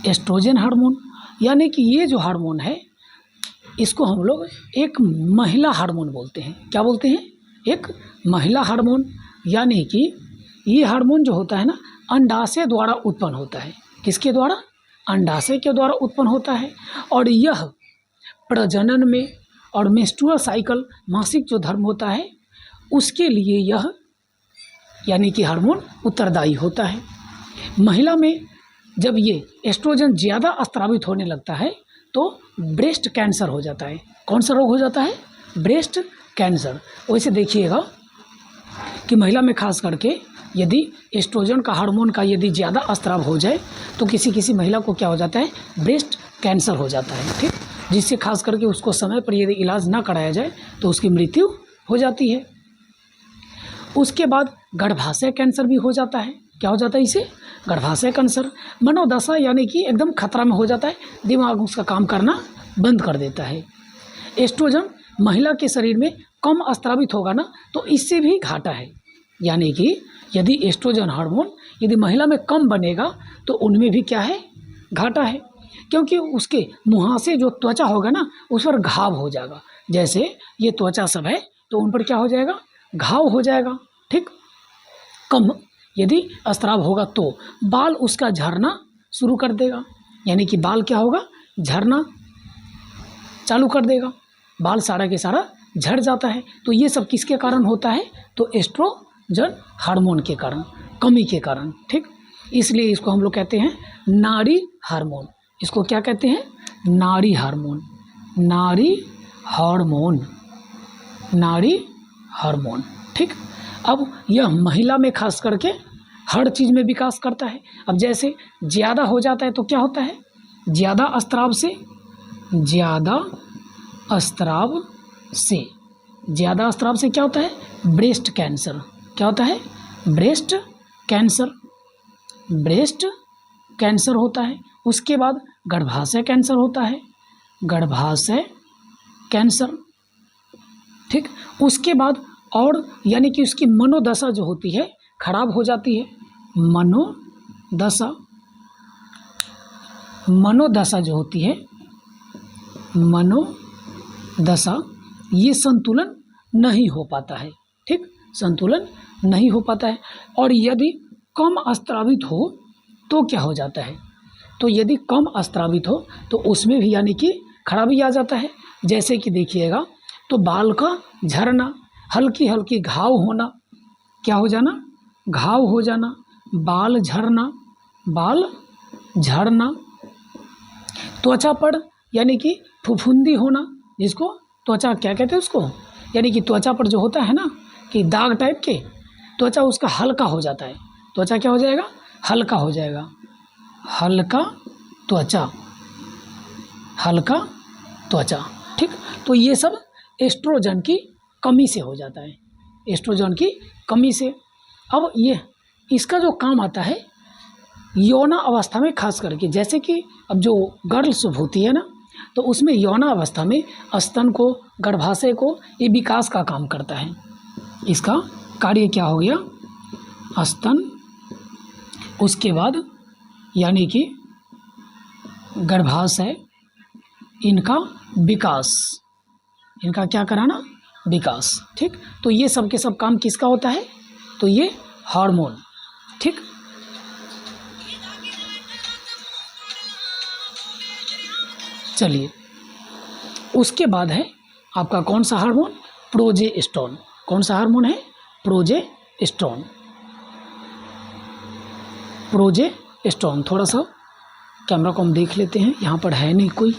एस्ट्रोजन हार्मोन। यानी कि ये जो हार्मोन है इसको हम लोग एक महिला हार्मोन बोलते हैं। क्या बोलते हैं, एक महिला हार्मोन। यानी कि ये हार्मोन जो होता है ना, अंडाशय द्वारा उत्पन्न होता है। किसके द्वारा, अंडाशय के द्वारा उत्पन्न होता है। और यह प्रजनन में और मेंस्ट्रुअल साइकिल, मासिक जो धर्म होता है, उसके लिए यह यानी कि हार्मोन उत्तरदायी होता है। महिला में जब ये एस्ट्रोजन ज़्यादा स्रावित होने लगता है तो ब्रेस्ट कैंसर हो जाता है। कौन सा रोग हो जाता है? Breast cancer. वैसे देखिएगा कि महिला में खास करके यदि एस्ट्रोजन का हार्मोन का यदि ज़्यादा स्राव हो जाए तो किसी किसी महिला को क्या हो जाता है? ब्रेस्ट कैंसर हो जाता है, ठीक, जिससे खास करके उसको समय पर यदि इलाज ना कराया जाए तो उसकी मृत्यु हो जाती है। उसके बाद गर्भाशय कैंसर भी हो जाता है। क्या हो जाता है इसे? गर्भाशय कैंसर। मनोदशा यानी कि एकदम खतरा में हो जाता है, दिमाग उसका काम करना बंद कर देता है। एस्ट्रोजन महिला के शरीर में कम स्रावित होगा ना तो इससे भी घाटा है, यानी कि यदि एस्ट्रोजन हार्मोन यदि महिला में कम बनेगा तो उनमें भी क्या है? घाटा है, क्योंकि उसके मुहासे जो त्वचा होगा ना उस पर घाव हो जाएगा। जैसे ये त्वचा सब है तो उन पर क्या हो जाएगा? घाव हो जाएगा, ठीक। कम यदि स्राव होगा तो बाल उसका झड़ना शुरू कर देगा, यानी कि बाल क्या होगा? झड़ना चालू कर देगा, बाल सारा के सारा झड़ जाता है। तो ये सब किसके कारण होता है? तो एस्ट्रोजन हार्मोन के कारण, कमी के कारण, ठीक। इसलिए इसको हम लोग कहते हैं नाड़ी हार्मोन। इसको क्या कहते हैं? नाड़ी हार्मोन। नाड़ी हार्मोन, नाड़ी हार्मोन, ठीक। अब यह महिला में खास करके हर चीज़ में विकास करता है। अब जैसे ज़्यादा हो जाता है तो क्या होता है? ज़्यादा स्राव से क्या होता है? Breast cancer. क्या होता है? Breast cancer. ब्रेस्ट कैंसर होता है। उसके बाद गर्भाशय कैंसर होता है, गर्भाशय कैंसर, ठीक। उसके बाद और यानी कि उसकी मनोदशा जो होती है खराब हो जाती है। मनोदशा जो होती है, मनोदशा, ये संतुलन नहीं हो पाता है, ठीक, संतुलन नहीं हो पाता है। और यदि कम स्रावित हो तो क्या हो जाता है? तो यदि कम स्रावित हो तो उसमें भी यानी कि खराबी आ जाता है। जैसे कि देखिएगा तो बाल का झड़ना, हल्की हल्की घाव होना, क्या हो जाना? घाव हो जाना, बाल झड़ना, त्वचा पर यानी कि फुफुंदी होना, जिसको त्वचा क्या कहते हैं उसको, यानी कि त्वचा पर जो होता है ना कि दाग टाइप के, त्वचा उसका हल्का हो जाता है। त्वचा क्या हो जाएगा? हल्का हो जाएगा, हल्का त्वचा, ठीक। तो ये सब एस्ट्रोजन की कमी से हो जाता है, एस्ट्रोजन की कमी से। अब ये इसका जो काम आता है यौना अवस्था में खास करके, जैसे कि अब जो गर्ल्स होती है ना तो उसमें यौना अवस्था में स्तन को, गर्भाशय को ये विकास का काम करता है। इसका कार्य क्या हो गया? स्तन, उसके बाद यानी कि गर्भाशय, इनका विकास, इनका क्या कराना? विकास, ठीक। तो ये सब के सब काम किसका होता है? तो ये हार्मोन, ठीक। चलिए, उसके बाद है आपका कौन सा हार्मोन? प्रोजेस्टेरोन। कौन सा हार्मोन है? प्रोजेस्टेरोन। प्रोजेस्टेरोन, थोड़ा सा कैमरा को हम देख लेते हैं, यहाँ पर है नहीं कोई।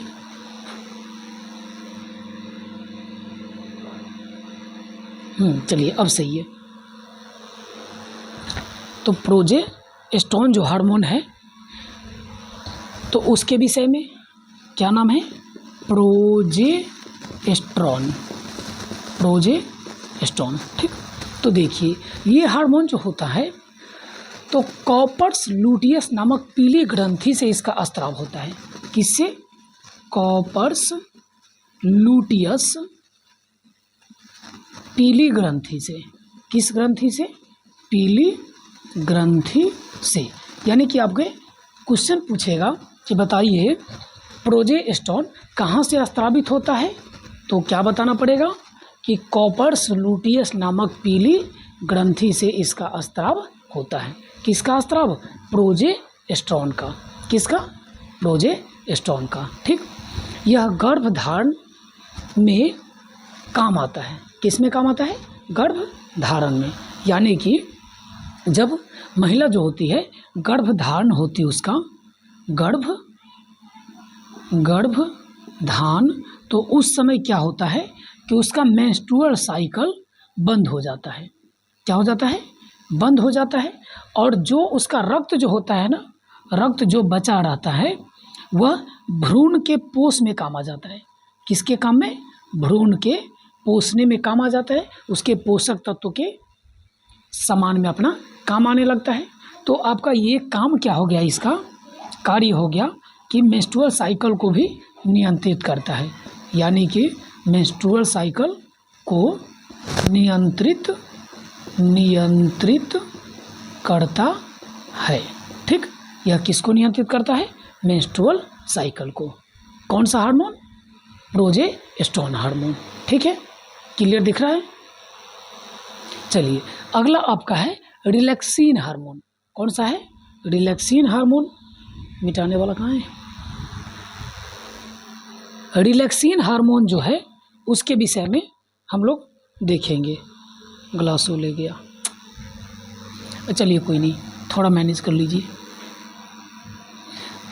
चलिए अब सही है। तो प्रोजेस्टेरोन जो हार्मोन है तो उसके विषय में क्या नाम है? प्रोजेस्टेरोन, ठीक। तो देखिए ये हार्मोन जो होता है तो कॉपर्स लुटियस नामक पीली ग्रंथि से इसका स्राव होता है। किससे? कॉपर्स लुटियस पीली ग्रंथि से। किस ग्रंथि से? पीली ग्रंथि से। यानी कि आपके क्वेश्चन पूछेगा कि बताइए प्रोजेस्टेरोन कहाँ से स्रावित होता है, तो क्या बताना पड़ेगा कि कॉपर्स लुटियस नामक पीली ग्रंथि से इसका स्राव होता है। किसका स्राव? प्रोजेस्टेरोन का। किसका? प्रोजेस्टेरोन का, ठीक। यह गर्भधारण में काम आता है। किस में काम आता है? गर्भधारण में। यानी कि जब महिला जो होती है गर्भ धारण होती है, उसका गर्भ धान, तो उस समय क्या होता है कि उसका मेंस्ट्रुअल साइकिल बंद हो जाता है। क्या हो जाता है? बंद हो जाता है। और जो उसका रक्त जो होता है ना, रक्त जो बचा रहता है वह भ्रूण के पोष में काम आ जाता है। किसके काम में? भ्रूण के पोषने में काम आ जाता है, उसके पोषक तत्व के समान में अपना काम आने लगता है। तो आपका ये काम क्या हो गया, इसका कार्य हो गया कि मेंस्ट्रुअल साइकिल को भी नियंत्रित करता है, यानी कि मेंस्ट्रुअल साइकिल को नियंत्रित करता है। ठीक, यह किसको नियंत्रित करता है? मेंस्ट्रुअल साइकिल को। कौन सा हार्मोन? Progesterone hormone. ठीक है, क्लियर दिख रहा है? चलिए अगला आपका है रिलैक्सिन हार्मोन। कौन सा है? Relaxin hormone. मिटाने वाला कहाँ है? रिलैक्सिन हार्मोन जो है उसके विषय में हम लोग देखेंगे। ग्लासो ले गया, चलिए कोई नहीं, थोड़ा मैनेज कर लीजिए।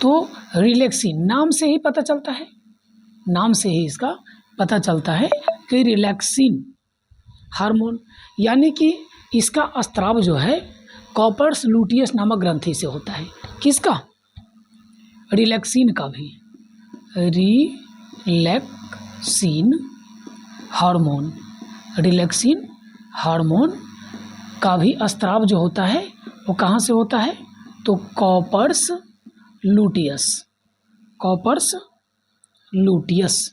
तो रिलैक्सिन नाम से ही पता चलता है, नाम से ही इसका पता चलता है कि रिलैक्सिन हार्मोन, यानी कि इसका स्त्राव जो है कॉपर्स लुटियस नामक ग्रंथि से होता है। किसका? रिलैक्सिन का भी। रिलैक्सिन हार्मोन, रिलैक्सिन हार्मोन का भी स्त्राव जो होता है वो कहाँ से होता है? तो Cowper's Lutyens, Cowper's Lutyens,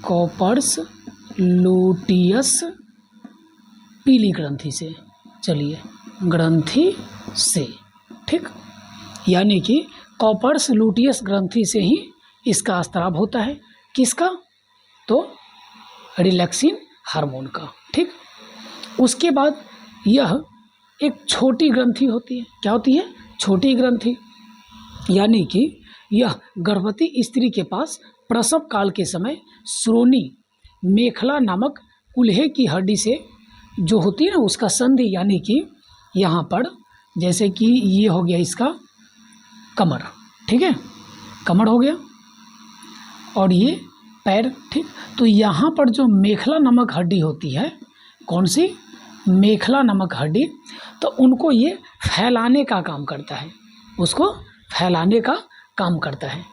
Cowper's Lutyens पीली ग्रंथि से। चलिए, ग्रंथि से, ठीक, यानी कि कॉपर्स लुटियस ग्रंथि से ही इसका स्त्राव होता है। किसका? तो रिलैक्सिन हार्मोन का। ठीक, उसके बाद यह एक छोटी ग्रंथि होती है। क्या होती है? छोटी ग्रंथि, यानी कि यह गर्भवती स्त्री के पास प्रसव काल के समय श्रोणी मेखला नामक कूल्हे की हड्डी से जो होती है ना, उसका संधि, यानी कि यहाँ पर जैसे कि ये हो गया इसका कमर, ठीक है, कमर हो गया, और ये पैर, ठीक। तो यहाँ पर जो मेखला नामक हड्डी होती है, कौन सी? मेखला नामक हड्डी, तो उनको ये फैलाने का काम करता है, उसको फैलाने का काम करता है।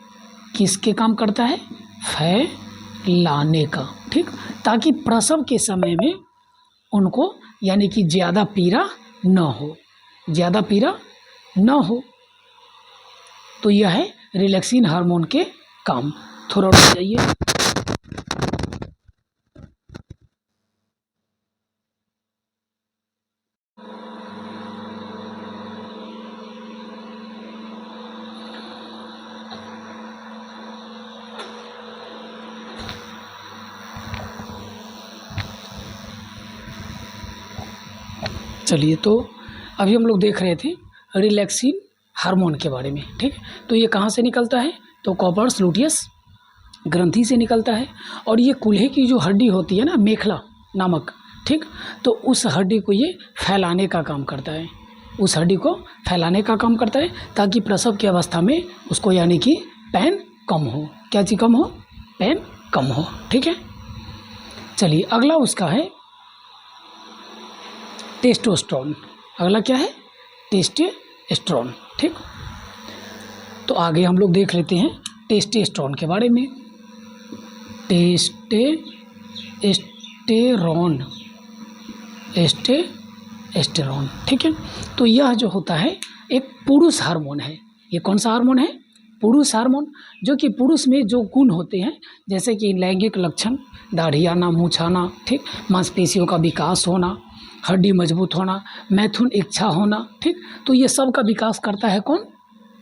किसके काम करता है? फैलाने का, ठीक, ताकि प्रसव के समय में उनको यानी कि ज़्यादा पीड़ा न हो, ज़्यादा पीड़ा न हो। तो यह है रिलैक्सिन हार्मोन के काम। थोड़ा रुक जाइए। चलिए, तो अभी हम लोग देख रहे थे रिलैक्सिन हार्मोन के बारे में, ठीक। तो ये कहाँ से निकलता है? तो कॉपर्स लुटियस ग्रंथि से निकलता है, और ये कूल्हे की जो हड्डी होती है ना, मेखला नामक, ठीक, तो उस हड्डी को ये फैलाने का काम करता है, उस हड्डी को फैलाने का काम करता है, ताकि प्रसव की अवस्था में उसको यानी कि पेन कम हो। क्या चीज़ कम हो? पेन कम हो, ठीक है। चलिए, अगला उसका है टेस्टोस्टेरोन। अगला क्या है? टेस्टोस्टेरोन, ठीक। तो आगे हम लोग देख लेते हैं टेस्टोस्टेरोन के बारे में। टेस्टोस्टेरोन, ठीक है। तो यह जो होता है एक पुरुष हार्मोन है। ये कौन सा हार्मोन है? पुरुष हार्मोन, जो कि पुरुष में जो गुण होते हैं, जैसे कि लैंगिक लक्षण, दाढ़ी आना, मूंछ आना, ठीक, मांसपेशियों का विकास होना, हड्डी मजबूत होना, मैथुन इच्छा होना, ठीक, तो ये सब का विकास करता है कौन?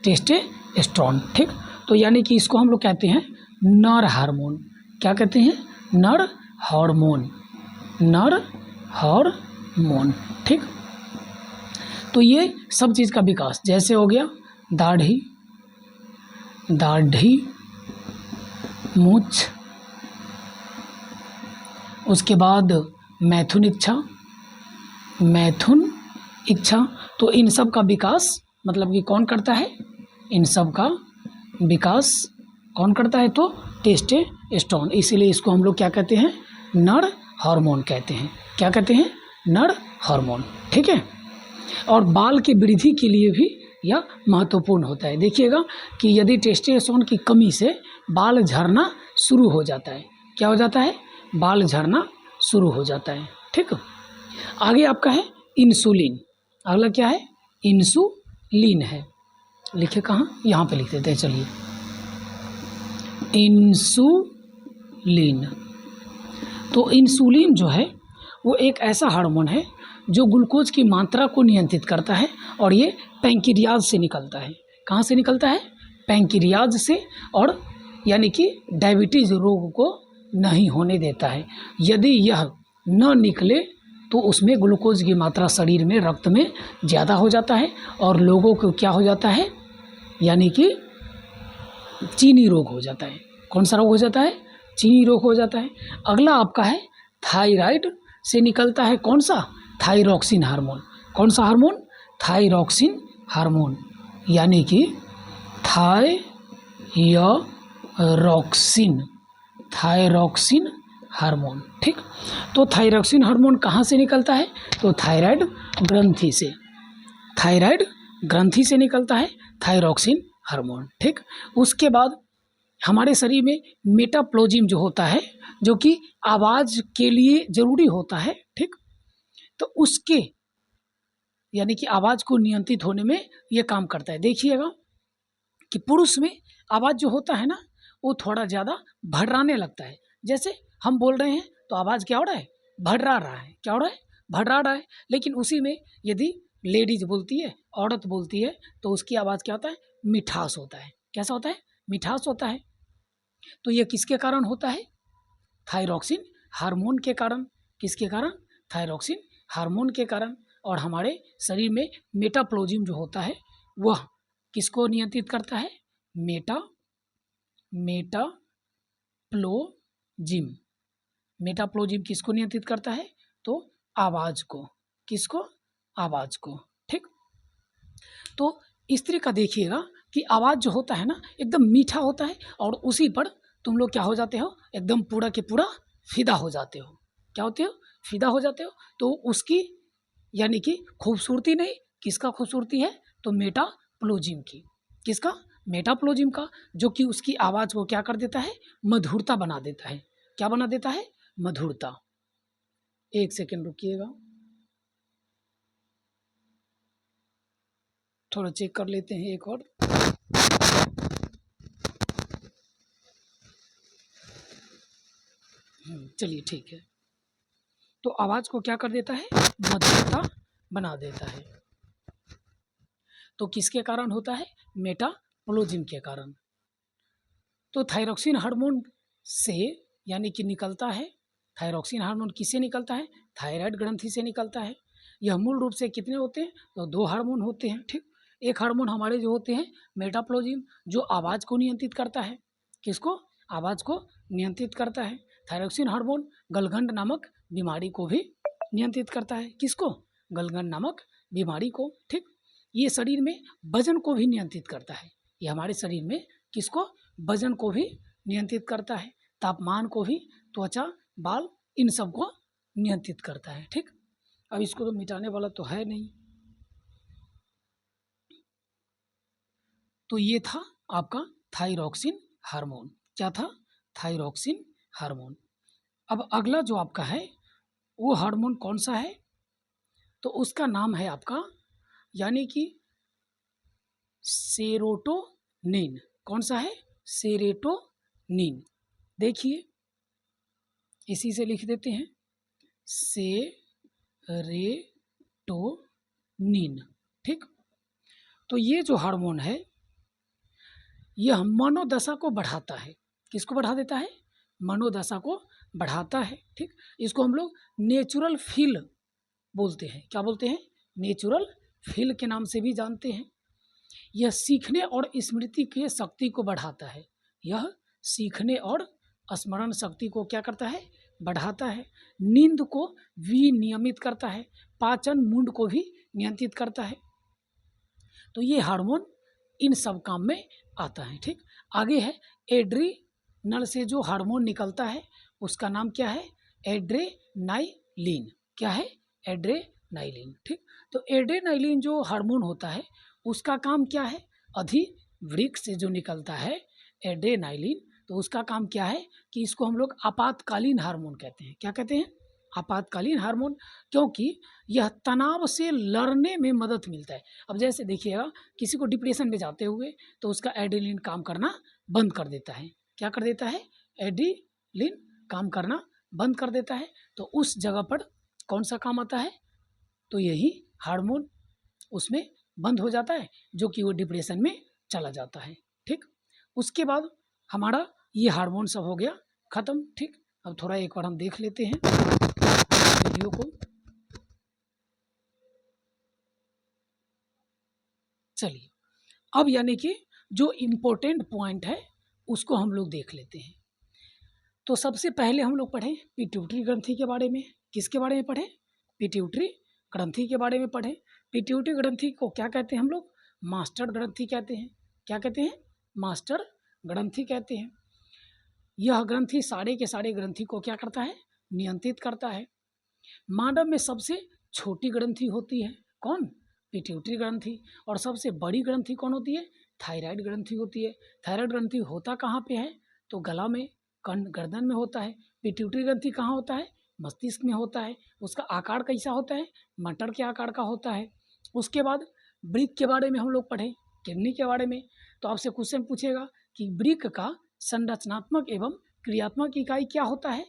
टेस्टोस्टेरोन, ठीक। तो यानी कि इसको हम लोग कहते हैं नर हार्मोन। क्या कहते हैं? नर हार्मोन, नर हार्मोन, ठीक। तो ये सब चीज़ का विकास, जैसे हो गया दाढ़ी, मूंछ, उसके बाद मैथुन इच्छा, मैथुन, इच्छा। तो इन सब का विकास मतलब कि कौन करता है, इन सब का विकास कौन करता है, तो टेस्टोस्टेरोन। इसीलिए इसको हम लोग क्या कहते हैं, नर हार्मोन कहते हैं। क्या कहते हैं, नर हार्मोन। ठीक है। और बाल की वृद्धि के लिए भी यह महत्वपूर्ण होता है। देखिएगा कि यदि टेस्टोस्टेरोन की कमी से बाल झड़ना शुरू हो जाता है, क्या हो जाता है, बाल झड़ना शुरू हो जाता है। ठीक। आगे आपका है इंसुलिन। अगला क्या है, इंसुलिन है। लिखे कहाँ, यहाँ पे लिख देते हैं। चलिए, इंसुलिन। तो इंसुलिन जो है वो एक ऐसा हार्मोन है जो ग्लूकोज की मात्रा को नियंत्रित करता है, और ये पैंक्रियाज से निकलता है। कहाँ से निकलता है, पैंक्रियाज से। और यानी कि डायबिटीज रोग को नहीं होने देता है। यदि यह न निकले तो उसमें ग्लूकोज की मात्रा शरीर में, रक्त में ज़्यादा हो जाता है, और लोगों को क्या हो जाता है, यानी कि चीनी रोग हो जाता है। कौन सा रोग हो जाता है, चीनी रोग हो जाता है। अगला आपका है थायराइड से निकलता है कौन सा, थायरॉक्सिन हार्मोन। कौन सा हार्मोन, थायरॉक्सिन हार्मोन, यानी कि थायरॉक्सिन हार्मोन। ठीक। तो थायरॉक्सिन हार्मोन कहाँ से निकलता है, तो थायराइड ग्रंथि से, थायराइड ग्रंथि से निकलता है थायरॉक्सिन हार्मोन। ठीक। उसके बाद हमारे शरीर में मेटाप्लोजिम जो होता है, जो कि आवाज़ के लिए ज़रूरी होता है। ठीक। तो उसके यानी कि आवाज़ को नियंत्रित होने में ये काम करता है। देखिएगा कि पुरुष में आवाज़ जो होता है ना, वो थोड़ा ज़्यादा भड़राने लगता है। जैसे हम बोल रहे हैं तो आवाज़ क्या हो रहा है, भड़रा रहा है। क्या हो रहा है, भड़रा रहा है। लेकिन उसी में यदि लेडीज बोलती है, औरत बोलती है, तो उसकी आवाज़ क्या होता है, मिठास होता है। कैसा होता है, मिठास होता है। तो ये किसके कारण होता है, थायरॉक्सिन हार्मोन के कारण। किसके कारण, थायरॉक्सिन हार्मोन के कारण। और हमारे शरीर में मेटाप्लोजिम जो होता है वह किसको नियंत्रित करता है, मेटाप्लोजिम। मेटाप्लोजिम किसको नियंत्रित करता है, तो आवाज़ को। किसको, आवाज़ को। ठीक। तो इस तरह का देखिएगा कि आवाज़ जो होता है ना एकदम मीठा होता है, और उसी पर तुम लोग क्या हो जाते हो, एकदम पूरा के पूरा फिदा हो जाते हो। क्या होते हो, फिदा हो जाते हो। तो उसकी यानी कि खूबसूरती नहीं, किसका खूबसूरती है, तो मेटाप्लोजिम की। किसका, मेटाप्लोजिम का, जो कि उसकी आवाज़ को क्या कर देता है, मधुरता बना देता है। क्या बना देता है, मधुरता। एक सेकेंड रुकिएगा, थोड़ा चेक कर लेते हैं एक और। चलिए ठीक है। तो आवाज़ को क्या कर देता है, मधुरता बना देता है। तो किसके कारण होता है, मेटाप्लोजिम के कारण। तो थायरॉक्सिन हार्मोन से यानी कि निकलता है, थायरॉक्सिन हार्मोन किससे निकलता है, थायराइड ग्रंथि से निकलता है। यह मूल रूप से कितने होते हैं, तो दो हार्मोन होते हैं। ठीक। एक हार्मोन हमारे जो होते हैं मेटाप्लोजिम, जो आवाज़ को नियंत्रित करता है। किसको, आवाज़ को नियंत्रित करता है। थायरॉक्सिन हार्मोन गलघंट नामक बीमारी को भी नियंत्रित करता है। किसको, गलघंट नामक बीमारी को। ठीक। ये शरीर में वजन को भी नियंत्रित करता है। ये हमारे शरीर में किसको, वजन को भी नियंत्रित करता है, तापमान को भी, त्वचा, बाल, इन सब को नियंत्रित करता है। ठीक। अब इसको तो मिटाने वाला तो है नहीं। तो ये था आपका थायरॉक्सिन हार्मोन। क्या था, थायरॉक्सिन हार्मोन। अब अगला जो आपका है वो हार्मोन कौन सा है, तो उसका नाम है आपका यानी कि सेरोटोनिन। कौन सा है, सेरोटोनिन। देखिए इसी से लिख देते हैं, सेरोटोनिन। ठीक। तो ये जो हार्मोन है यह मनोदशा को बढ़ाता है। किसको बढ़ा देता है, मनोदशा को बढ़ाता है। ठीक। इसको हम लोग नेचुरल फील बोलते हैं। क्या बोलते हैं, नेचुरल फील के नाम से भी जानते हैं। यह सीखने और स्मृति की शक्ति को बढ़ाता है। यह सीखने और स्मरण शक्ति को क्या करता है, बढ़ाता है, नींद को विनियमित करता है, पाचन मूड को भी नियंत्रित करता है। तो ये हार्मोन इन सब काम में आता है। ठीक, आगे है एड्रीनल से जो हार्मोन निकलता है उसका नाम क्या है? एड्रेनाइलिन। क्या है? एड्रेनाइलिन। ठीक, तो एड्रेनाइलिन जो हार्मोन होता है उसका काम क्या है? अधिवृक्ष से जो निकलता है एड्रेनाइलिन, तो उसका काम क्या है कि इसको हम लोग आपातकालीन हार्मोन कहते हैं। क्या कहते हैं? आपातकालीन हार्मोन, क्योंकि यह तनाव से लड़ने में मदद मिलता है। अब जैसे देखिएगा, किसी को डिप्रेशन में जाते हुए तो उसका एड्रेनलिन काम करना बंद कर देता है। क्या कर देता है? एड्रेनलिन काम करना बंद कर देता है। तो उस जगह पर कौन सा काम आता है? तो यही हार्मोन उसमें बंद हो जाता है, जो कि वो डिप्रेशन में चला जाता है। ठीक, उसके बाद हमारा ये हार्मोन सब हो गया खत्म। ठीक, अब थोड़ा एक बार हम देख लेते हैं वीडियो को। चलिए, अब यानी कि जो इम्पोर्टेंट पॉइंट है उसको हम लोग देख लेते हैं। तो सबसे पहले हम लोग पढ़ें पिट्यूटरी ग्रंथि के बारे में। किसके बारे में पढ़ें? पिट्यूटरी ग्रंथि के बारे में पढ़ें। पिट्यूटरी ग्रंथि को क्या कहते हैं हम लोग? मास्टर ग्रंथि कहते हैं। क्या कहते हैं? मास्टर ग्रंथि कहते हैं। यह ग्रंथि सारे के सारे ग्रंथि को क्या करता है? नियंत्रित करता है। मानव में सबसे छोटी ग्रंथि होती है कौन? पिट्यूटरी ग्रंथि। और सबसे बड़ी ग्रंथि कौन होती है? थायराइड ग्रंथि होती है। थायराइड ग्रंथि होता कहाँ पे है? तो गला में, गर्दन में होता है। पिट्यूटरी ग्रंथि कहाँ होता है? मस्तिष्क में होता है। उसका आकार कैसा होता है? मटर के आकार का होता है। उसके बाद वृक्क के बारे में हम लोग पढ़े, किडनी के बारे में। तो आपसे क्वेश्चन पूछेगा कि वृक्क का संरचनात्मक एवं क्रियात्मक इकाई क्या होता है?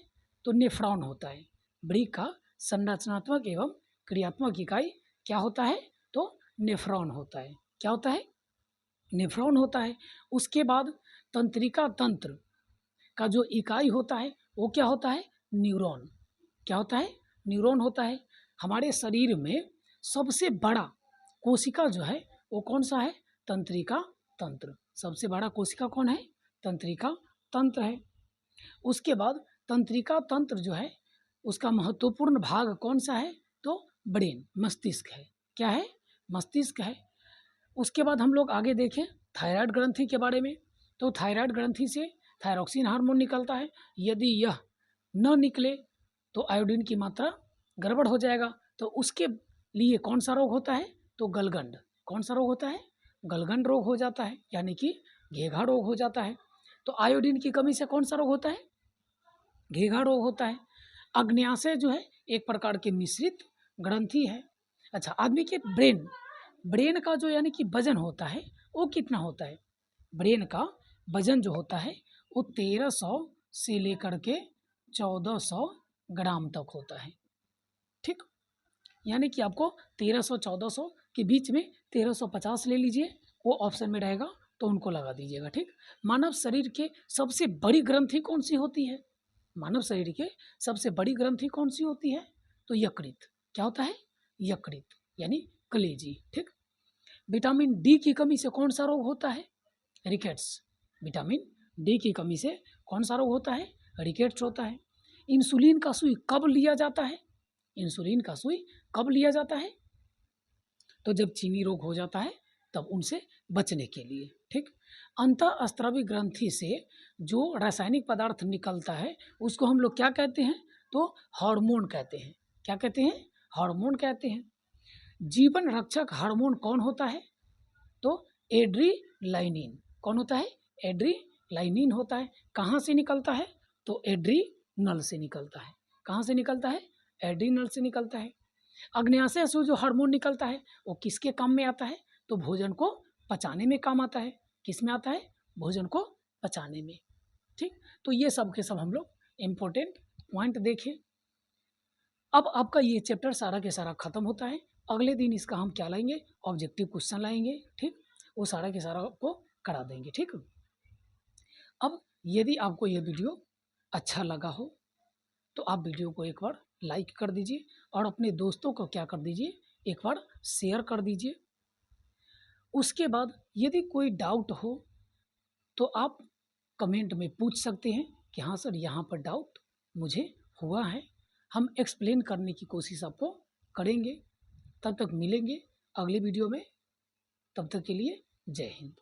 तो नेफ्रॉन होता है। वृक्क का संरचनात्मक एवं क्रियात्मक इकाई क्या होता है? तो नेफ्रॉन होता है। क्या होता है? नेफ्रॉन होता है। उसके बाद तंत्रिका तंत्र का जो इकाई होता है वो क्या होता है? न्यूरॉन। क्या होता है? न्यूरॉन होता है। हमारे शरीर में सबसे बड़ा कोशिका जो है वो कौन सा है? तंत्रिका तंत्र। सबसे बड़ा कोशिका कौन है? तंत्रिका तंत्र है। उसके बाद तंत्रिका तंत्र जो है उसका महत्वपूर्ण भाग कौन सा है? तो ब्रेन, मस्तिष्क है। क्या है? मस्तिष्क है। उसके बाद हम लोग आगे देखें थायराइड ग्रंथि के बारे में। तो थायराइड ग्रंथि से थायरोक्सिन हार्मोन निकलता है। यदि यह न निकले तो आयोडीन की मात्रा गड़बड़ हो जाएगा। तो उसके लिए कौन सा रोग होता है? तो गलगंड। कौन सा रोग होता है? गलगंड रोग हो जाता है, यानी कि घेघा रोग हो जाता है। तो आयोडीन की कमी से कौन सा रोग होता है? घेघा रोग होता है। अग्न्याशय जो है एक प्रकार की मिश्रित ग्रंथि है। अच्छा, आदमी के ब्रेन का जो यानी कि वजन होता है वो कितना होता है? ब्रेन का वजन जो होता है वो 1300 से लेकर के 1400 ग्राम तक होता है। ठीक, यानी कि आपको 1300 1400 के बीच में 1350 ले लीजिए, वो ऑप्शन में रहेगा तो उनको लगा दीजिएगा। ठीक, मानव शरीर के सबसे बड़ी ग्रंथि कौन सी होती है? मानव शरीर के सबसे बड़ी ग्रंथि कौन सी होती है? तो यकृत। क्या होता है? यकृत, यानी कलेजी। ठीक, विटामिन डी की कमी से कौन सा रोग होता है? रिकेट्स। विटामिन डी की कमी से कौन सा रोग होता है? रिकेट्स होता है। इंसुलिन का सुई कब लिया जाता है? इंसुलिन का सुई कब लिया जाता है? तो जब चीनी रोग हो जाता है तब उनसे बचने के लिए। ठीक, अंतःस्रावी ग्रंथि से जो रासायनिक पदार्थ निकलता है उसको हम लोग क्या कहते हैं? तो हार्मोन कहते हैं। क्या कहते हैं? हार्मोन कहते हैं। जीवन रक्षक हार्मोन कौन होता है? तो एड्रीलाइनिन। कौन होता है? एड्रीलाइनिन होता है। कहाँ से निकलता है? तो एड्रीनल से निकलता है। कहाँ से निकलता है? एड्रीनल से निकलता है। अग्न्याशय से जो हार्मोन निकलता है वो किसके काम में आता है? तो भोजन को पचाने में काम आता है। किस में आता है? भोजन को पचाने में। ठीक, तो ये सब के सब हम लोग इम्पोर्टेंट पॉइंट देखें। अब आपका ये चैप्टर सारा के सारा खत्म होता है। अगले दिन इसका हम क्या लाएंगे? ऑब्जेक्टिव क्वेश्चन लाएंगे। ठीक, वो सारा के सारा आपको करा देंगे। ठीक, अब यदि आपको ये वीडियो अच्छा लगा हो तो आप वीडियो को एक बार लाइक कर दीजिए और अपने दोस्तों को क्या कर दीजिए? एक बार शेयर कर दीजिए। उसके बाद यदि कोई डाउट हो तो आप कमेंट में पूछ सकते हैं कि हाँ सर, यहाँ पर डाउट मुझे हुआ है हम एक्सप्लेन करने की कोशिश आपको करेंगे। तब तक मिलेंगे अगले वीडियो में, तब तक के लिए जय हिंद।